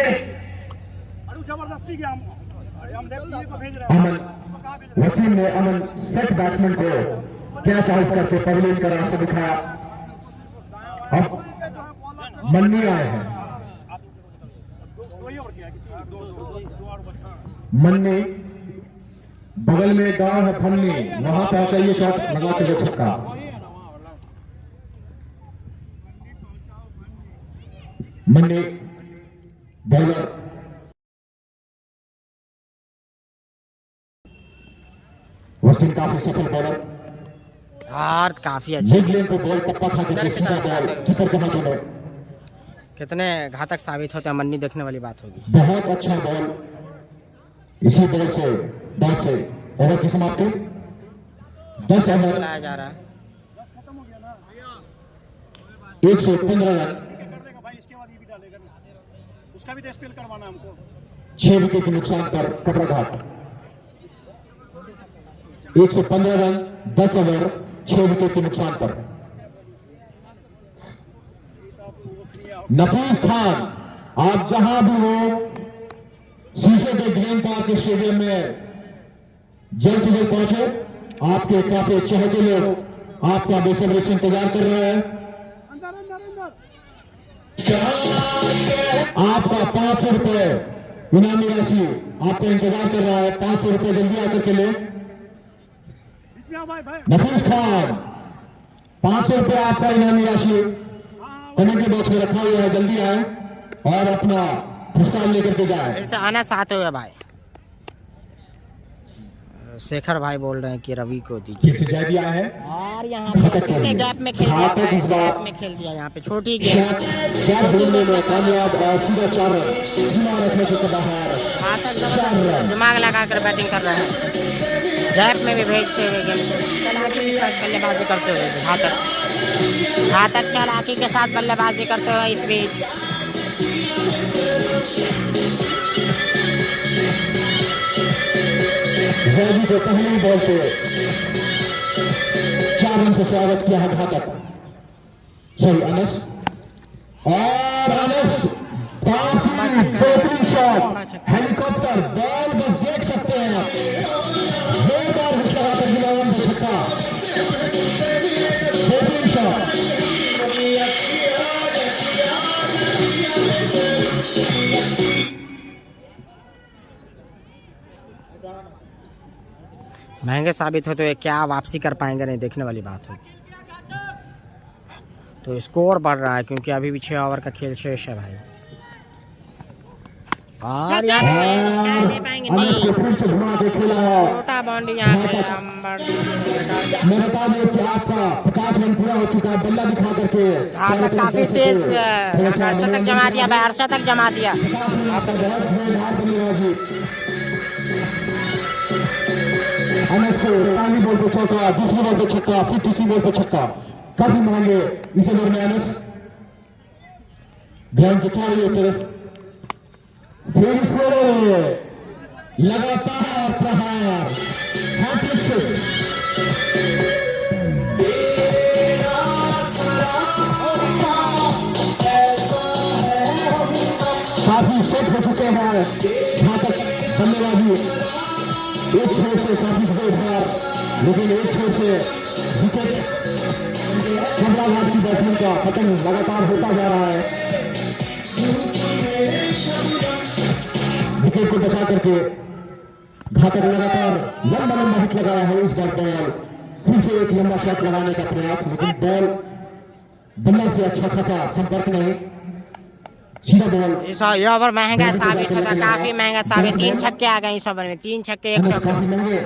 अरे जबरदस्ती के हम लेफ्ट को भेज रहे हैं। अमन वसीम ने अमन सेट बैट्समैन को कैच आउट करके पवेलियन का रास्ता दिखाया। अब मन्नी आए हैं। मन्नी बगल में गांव है फन्नी, वहां पहुंचा ये शॉट लगाते हुए छक्का। मन्नी बॉलर वसीम काफी सफल बॉलर। और काफी अच्छे मिड लेन पे बॉल टप्पा खा के सीधा बॉल कीपर के हाथों में। कितने घातक साबित होते हैं मन्नी, देखने वाली बात होगी। बहुत अच्छा बॉल। इसी बॉल से बैट से ओवर की समाप्ति 10 ओवर बुलाया जा रहा है। 115 रन, कर देगा भाई, इसके बाद ये भी डालेगा ना। उसका भी तो स्पेल करवाना हमको। 6 विकेट के नुकसान पर कपड़ाघाट। 115 रन 10 ओवर 6 विकेट के नुकसान पर। नफीस खान, आप जहां भी हो शीशे के ग्रीन पार्क के स्टेडियम में जल्द से जल्द पहुंचे। आपके काफी चहेते लोग आपका बेसब्री से इंतजार कर रहे हैं। आपका 500 रुपए इनामी राशि आपका इंतजार कर रहा है। 500 रुपए जल्दी आकर के ले। नफीस खान, 500 रुपए आपका इनामी राशि कमेंट्री बॉक्स में रखा हुआ है, जल्दी आए और अपना पुरस्कार लेकर के जाए। फिर से आना चाहते हुए भाई शेखर भाई बोल रहे हैं कि रवि को दीजिए। फिर से जय दिया है और यहाँ पे फिर से गैप में खेल दिया भाई, गैप में खेल दिया। यहाँ पे छोटी गेंद, गैप ढूंढने में कामयाब और सीधा 4 रन सीमा रखने के बाहर। दिमाग लगाकर बैटिंग कर रहे हैं, गैप में भी भेजते हुए गेंद चालाकी के साथ बल्लेबाजी करते हुए घातक चालाकी के साथ बल्लेबाजी करते हुए इस बीच जैदी को पहली बॉल से 4 रन से स्वागत किया है घातक। सॉरी अनस, और अनस काफी बेहतरीन शॉट, हेलीकॉप्टर बॉल बस देख सकते हैं आप। जोरदार हिट लगाकर गिलावन से छक्का, बेहतरीन शॉट। महंगे साबित होते हुए क्या वापसी कर पाएंगे नहीं, देखने वाली बात होगी। तो स्कोर बढ़ रहा है क्योंकि अभी भी 6 ओवर का खेल शेष है भाई। और यहाँ पे ले पाएंगे नहीं, छोटा बाउंड्री यहाँ पे मैं बता दूं कि आपका 50 रन पूरा हो चुका है। बल्ला दिखा करके घातक काफी तेज अर्शद तक जमा दिया भाई, अर्शद तक जमा दिया। अनस को पहली बॉल पे चौका, दूसरी बॉल पे छक्का, फिर तीसरी बॉल पे छक्का, काफी महंगे इसे दौर में अनस ग्राउंड के चारों तरफ फिर से लगातार प्रहार, हैट्रिक सिक्स। काफी सेट हो चुके हैं घातक बल्लेबाजी। एक छोर से काफी स्कोर था, लेकिन एक छोर से विकेट कमराघाट की बैट्समैन का पतन लगातार होता जा रहा है। विकेट को बचा करके घातक लगातार लंबा हिट लगाया है। इस बार बॉल फिर से एक लंबा शॉट लगाने का प्रयास, लेकिन बॉल बल्ले से अच्छा खासा संपर्क नहीं, सीधा बॉल। इस ओवर महंगा साबित होगा, काफी महंगा साबित। 3 छक्के आ गए इस ओवर में, 3 छक्के 1 चौका,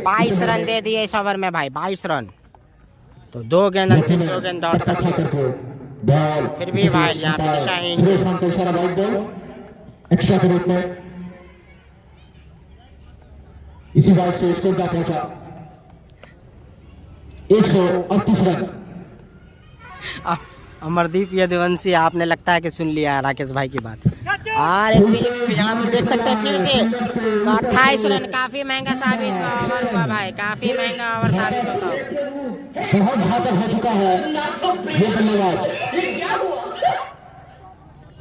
22 रन दे दिए इस ओवर में भाई, 22 रन। तो 2 गेंद अंतिम 2 गेंद डॉट कर बॉल फिर भी भाई यहाँ पे दिशाहीन इशारा वाइड बॉल एक्स्ट्रा के रूप में। इसी बात से स्कोर का पहुंचा 138 रन। अमरदीप यदुवंशी, आपने लगता है कि सुन लिया है राकेश भाई की बात। और इस यहाँ पे देख सकते हैं फिर से तो 28 रन, काफी महंगा साबित ओवर हुआ भाई, काफी महंगा ओवर साबित होता। बहुत घातक हो चुका है ये बल्लेबाज।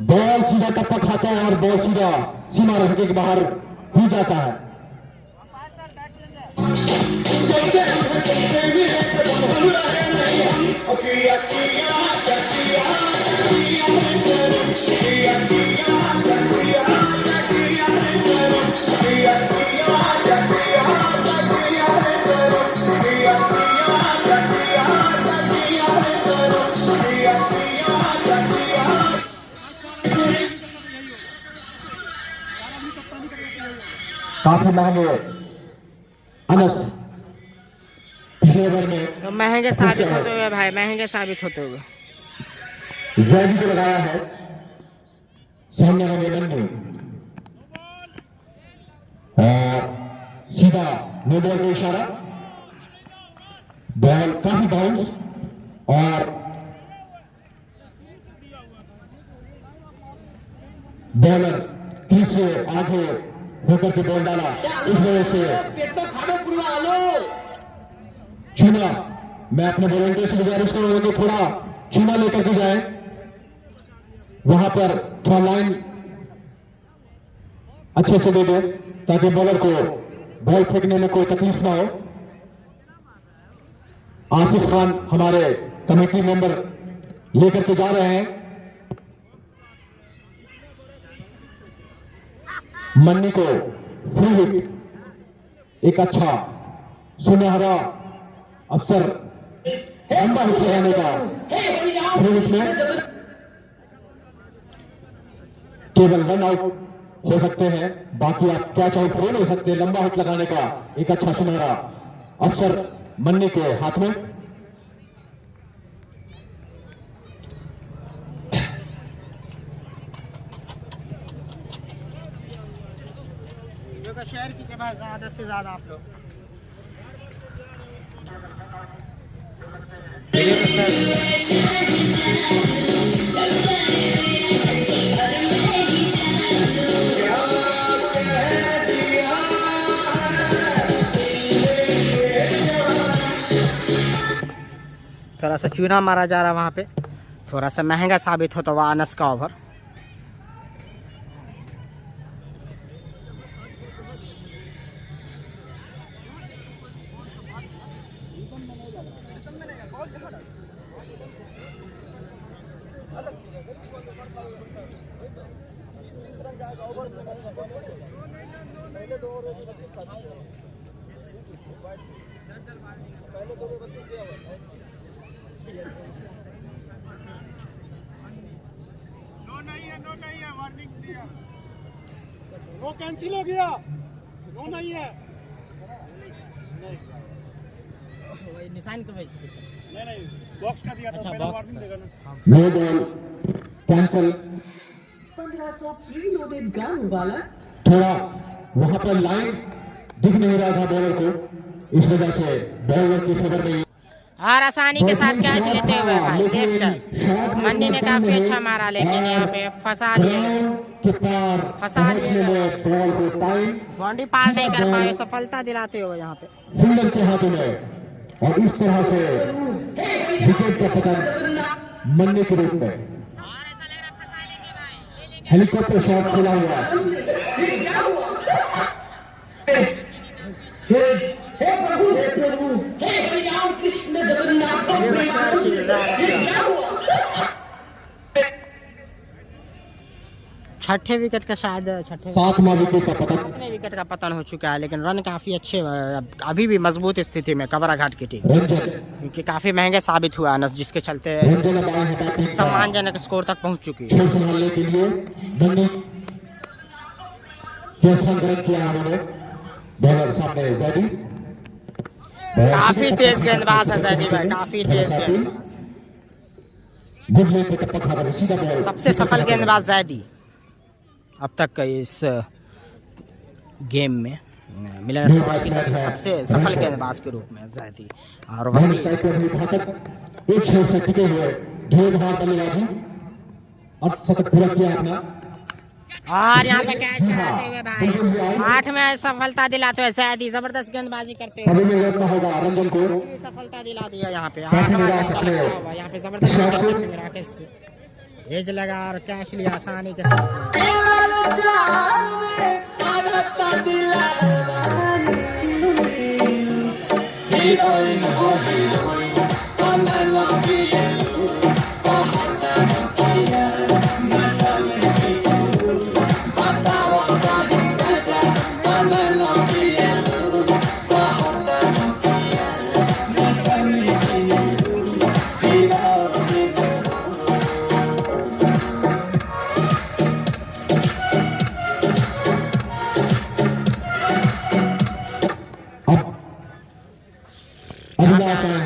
बॉल सीधा टप्पा खाता है और बॉल सीधा सीमा रेखा के बाहर ही जाता है। काफी महंगे अनस पिछले ओवर में तो महंगे साबित होते हुए भाई, महंगे साबित होते हुए जैदी को लगाया है सामने वाले नन्नू और सीधा नो बॉल को इशारा, बॉल काफी बाउंस और बॉलर क्रीज से आगे होकर के बॉल डाला, इस वजह से चूना। मैं अपने वॉलंटियर से गुजारिश करूंगा कि थोड़ा चूना लेकर के जाए, वहां पर थोड़ा लाइन अच्छे से दे दे ताकि बॉलर को बॉल फेंकने में कोई तकलीफ ना हो। आसिफ खान हमारे कमेटी मेंबर लेकर के जा रहे हैं। मन्नी को फ्री हिट, एक अच्छा सुनहरा अवसर लंबा हिट लगाने का। फ्री हिट में केवल रन आउट हो सकते हैं, बाकी आप कैच आउट हो नहीं सकते। लंबा हिट लगाने का एक अच्छा सुनहरा अवसर मन्नी के हाथ में। शेयर कीजिए भाई ज्यादा से ज्यादा आप लोग। थोड़ा सा चूना मारा जा रहा है वहां पे, थोड़ा सा महंगा साबित होता हुआ अनस का ओवर। नो नहीं है, वार्निंग दिया। नो कैंसिल हो गया, नो नहीं है। निशान को नहीं बॉक्स का दिया था, अच्छा, पहले बॉक्स वार्निंग का। देगा ना। No ball cancel. 1500 preloaded gun वाला थोड़ा वहां पर लाइन दिख नहीं रहा था बॉलर को, इस वजह से बॉलर की फेवर में और आसानी के साथ कैच लेते हुए भाई सेफ कैच। मन्नी ने काफी अच्छा मारा, लेकिन यहाँ पे फंसा लिए, फंसा लिए, बॉल को टाइम बाउंड्री पार नहीं कर पाए, सफलता दिलाते हुए यहाँ पे। फील्डर के हाथों में, और इस तरह से विकेट का पतन मन्नी के रूप में। हेलीकॉप्टर शॉट खेला हुआ। छठे विकेट का शायद छठे सातवां विकेट का पतन। सातवें विकेट का पतन हो चुका है, लेकिन रन काफी अच्छे, अभी भी मजबूत स्थिति में कबरा घाट की टीम, रंजन क्योंकि काफी महंगे साबित हुआ अनस, जिसके चलते रंजन अब आए हैं बैटिंग का सम्मानजनक स्कोर तक पहुंच चुकी है। खेल संभालने के लिए मन्नी के स्थान ग्रहण किया उन्होंने। बॉलर सामने जैदी, काफी तेज गेंदबाज है जैदी भाई, काफी तेज गेंदबाज, गुड लेग पे टप्पा खा कर सीधा बॉल। सबसे सफल गेंदबाज जैदी अब तक का इस गेम में, मिलन स्पोर्ट्स की तरफ से सबसे सफल गेंदबाज के रूप में जैदी। और वसी एक छोर से टिके हुए धोधार बल्लेबाजी, अब शतक पूरा किया अपना। और यहाँ पे कैच कराते हुए भाई 8 में सफलता दिलाते हुए जैदी, जबरदस्त गेंदबाजी करते हुए अभी में लड़ना होगा रंजन को। सफलता दिला दिया। यहाँ पे 8वां छक्का लगा हुआ, यहाँ पे जबरदस्त गेंदबाजी राकेश एज लगा और कैश लिया आसानी के साथ।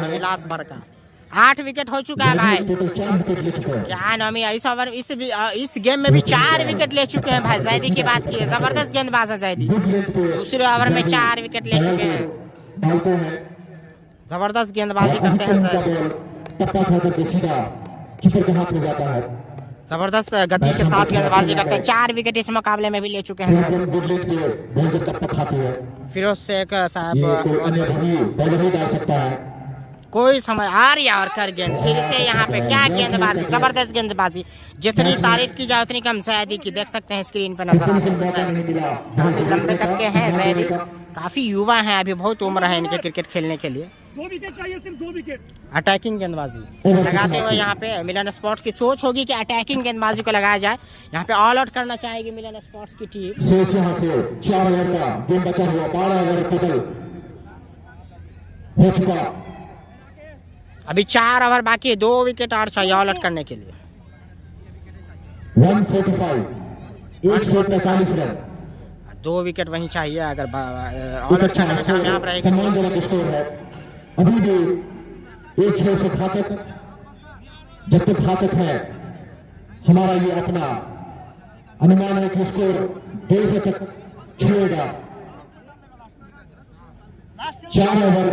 विलास बरका 8 विकेट हो चुका है भाई। क्या नामी इस ओवर इस गेम में भी 4 विकेट ले चुके हैं भाई। जैदी की बात की है, जबरदस्त गेंदबाज है जैदी। दूसरे ओवर में 4 विकेट ले चुके हैं। जबरदस्त गेंदबाजी करते हैं जबरदस्त गति के साथ गेंदबाजी करते हैं। 4 विकेट इस मुकाबले में भी ले चुके हैं। फिरोज शेख साहब कोई समय आ रही और कर गेंद फिर से यहाँ पे क्या गेंदबाजी, जबरदस्त गेंदबाजी। जितनी तारीफ की जाए उतनी कम। जैदी की देख सकते हैं स्क्रीन पे नजर आते हैं। काफी लंबे कद के हैं जैदी, काफी युवा हैं, अभी बहुत उम्र है इनके क्रिकेट खेलने के लिए। 2 विकेट चाहिए, सिर्फ 2 विकेट। अटैकिंग गेंदबाजी लगाते हुए यहाँ पे मिलन स्पोर्ट्स की सोच होगी कि अटैकिंग गेंदबाजी को लगाया जाए। यहाँ पे ऑल आउट करना चाहेगी मिलन स्पोर्ट्स की टीम। 4 ओवर का गेम बचा हुआ, 12 ओवर टोटल हो चुका। अभी 4 ओवर बाकी है, 2 विकेट और चाहिए ऑल आउट करने के लिए। 145 145 रन, 2 विकेट वहीं चाहिए अगर ऑल आउट करने में कामयाब रहेगी। सम्मानजनक स्कोर है। अभी भी एक खेल से घातक, जब तक घातक है हमारा ये अपना अनुमान है कि स्कोर 150 तक छुएगा। 4 ओवर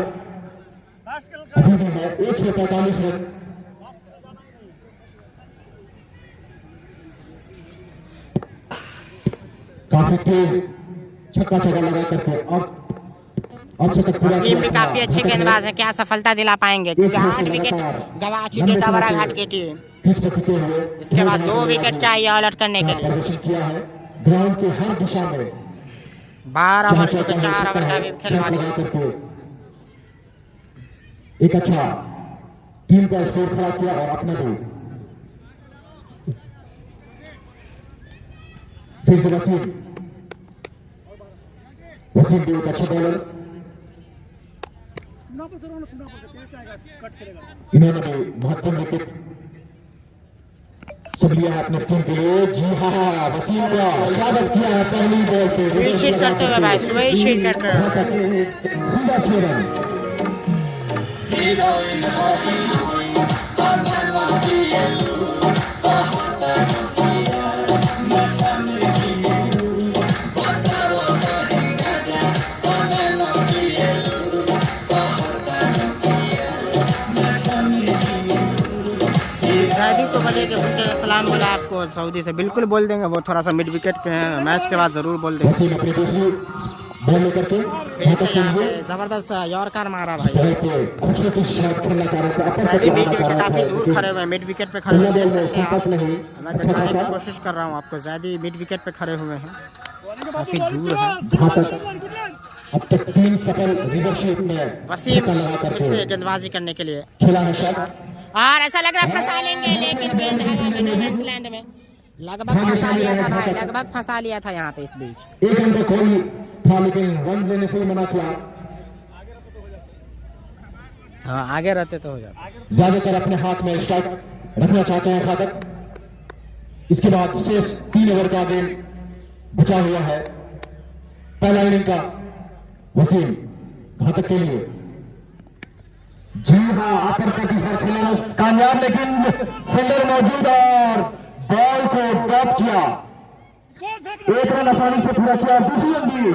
अभी भी है, 145 रन। काफी तेज छक्का लगा करके वसीम भी काफी अच्छे गेंदबाज है। क्या सफलता दिला पाएंगे क्योंकि 8 विकेट गवा चुके कबरा घाट की टीम। इसके बाद 2 विकेट चाहिए ऑल आउट करने के लिए। ग्राउंड के हर दिशा में 12 ओवर चुके, 4 ओवर का भी खेलवा दिया। एक अच्छा टीम का स्कोर खड़ा किया और अपना भी। फिर से वसीम भी एक अच्छा बॉलर। इन्होंने भी महत्वपूर्ण विकेट सब लिया है अपने टीम के लिए। जी हाँ, वसीम का स्वागत किया है पहली बॉल पे। स्वीट शीट करते हुए भाई, स्वीट शीट करते हुए सीधा 6 रन। को बोलिए सलाम बोला आपको सऊदी से, बिल्कुल बोल देंगे। वो थोड़ा सा मिड विकेट पे हैं, मैच के बाद जरूर बोल देंगे। फिर से यहाँ पे जबरदस्त यॉर्कर मारा भाई। सैदी मिड विकेट काफी दूर खड़े हुए, मिड विकेट पे खड़े हुए देख सकते हैं आप। मैं दिखाने की कोशिश कर रहा हूँ आपको, ज़्यादा मिड विकेट पे खड़े हुए हैं, काफी दूर है। अब तक 3 सफल रिवर्सशीट में वसीम फिर से गेंदबाजी करने के लिए खेला है शॉट और ऐसा लग रहा है फंसा लेंगे, लेकिन गेंद हवा में न्यूजीलैंड में लगभग फंसा लिया था भाई, लगभग फंसा लिया था यहाँ पे इस बीच। एक अंदर कोई था लेकिन रन लेने से मना किया। हाँ, आगे रहते तो हो जाता। ज्यादातर अपने हाथ में स्ट्राइक रखना चाहते हैं घातक। इसके बाद शेष 3 ओवर का गेम बचा हुआ है। पहला इनिंग का वसीम घातक के लिए। जी हाँ, आकर का खेलना कामयाब, लेकिन फील्डर मौजूद और बॉल को ड्रॉप किया। एक रन आसानी से पूरा किया, दूसरी रन भी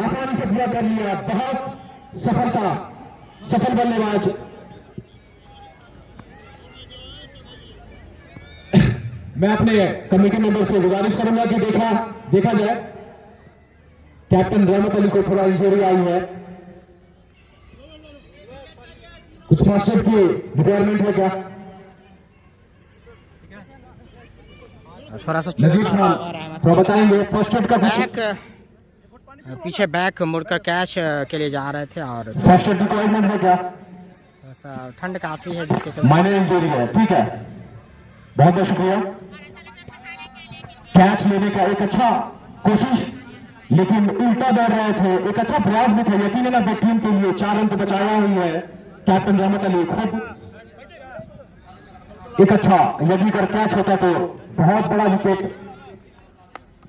आसानी से पूरा कर लिया। बहुत सफल बल्लेबाज। मैं अपने कमेटी मेंबर से गुजारिश करूंगा कि देखा जाए, कैप्टन रहमत अली को थोड़ा इंजरी आई है, कुछ फास्ट की रिक्वायरमेंट है क्या? थोड़ा सा नजीब चोट खान लगा रहमत तो बताएंगे फर्स्ट एड का बैक पीछे बैक मुड़कर कैच के लिए जा रहे थे और फर्स्ट एड रिक्वायरमेंट है क्या? थोड़ा सा ठंड काफी है जिसके चलते माइनर इंजरी है, ठीक है, बहुत बहुत शुक्रिया। कैच लेने का एक अच्छा कोशिश, लेकिन उल्टा दौड़ रहे थे, एक अच्छा प्रयास भी था यकीनन अपनी टीम के लिए। 4 रन तो बचाया हुई है कैप्टन रहमत अली खुद। एक अच्छा यदि कर कैच होता तो बहुत बड़ा विकेट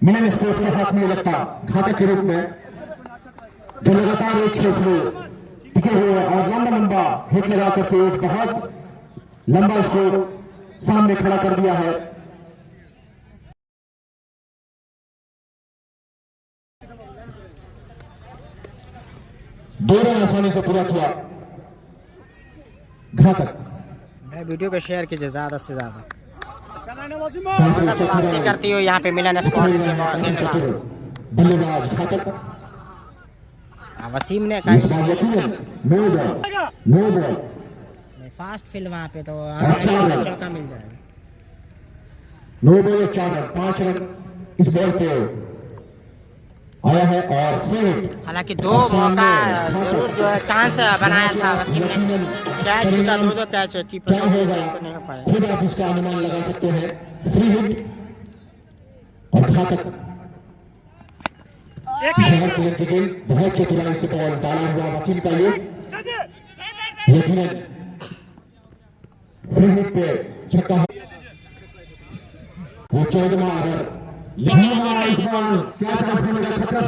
मिलन स्पोर्ट्स के हाथ में लगता घातक के रूप में, जो लगातार एक छह से टिके हुए और लंबा लंबा हिट लगा करके एक बहुत लंबा स्कोर सामने खड़ा कर दिया है। दो रन आसानी से पूरा किया, घातक। भाई वीडियो को शेयर कीजिए ज्यादा से ज्यादा। चलाने वसीम वापसी करती हो यहाँ पे मिलन स्पोर्ट्स के बल्लेबाज घातक। वसीम ने इस बार यकीनन नो बॉल फास्ट फील्ड वहाँ पे तो आसानी से चौका मिल जाएगा। 9 बॉल 4 रन, 5 रन इस बॉल पे आया है और फिर हालांकि 2 मौका जरूर जो है चांस बनाया था वसीम ने, कैच छूटा, 2 कैच कीपर क्या होगा से नहीं हो पाया। खुद आप इसका अनुमान लगा सकते हैं। फ्री हिट और घातक। बहुत चतुराई से बॉल डाला हुआ वसीम का ये यकीनन फ्री हिट पे छक्का है। वो 14वां ओवर, क्या खतरा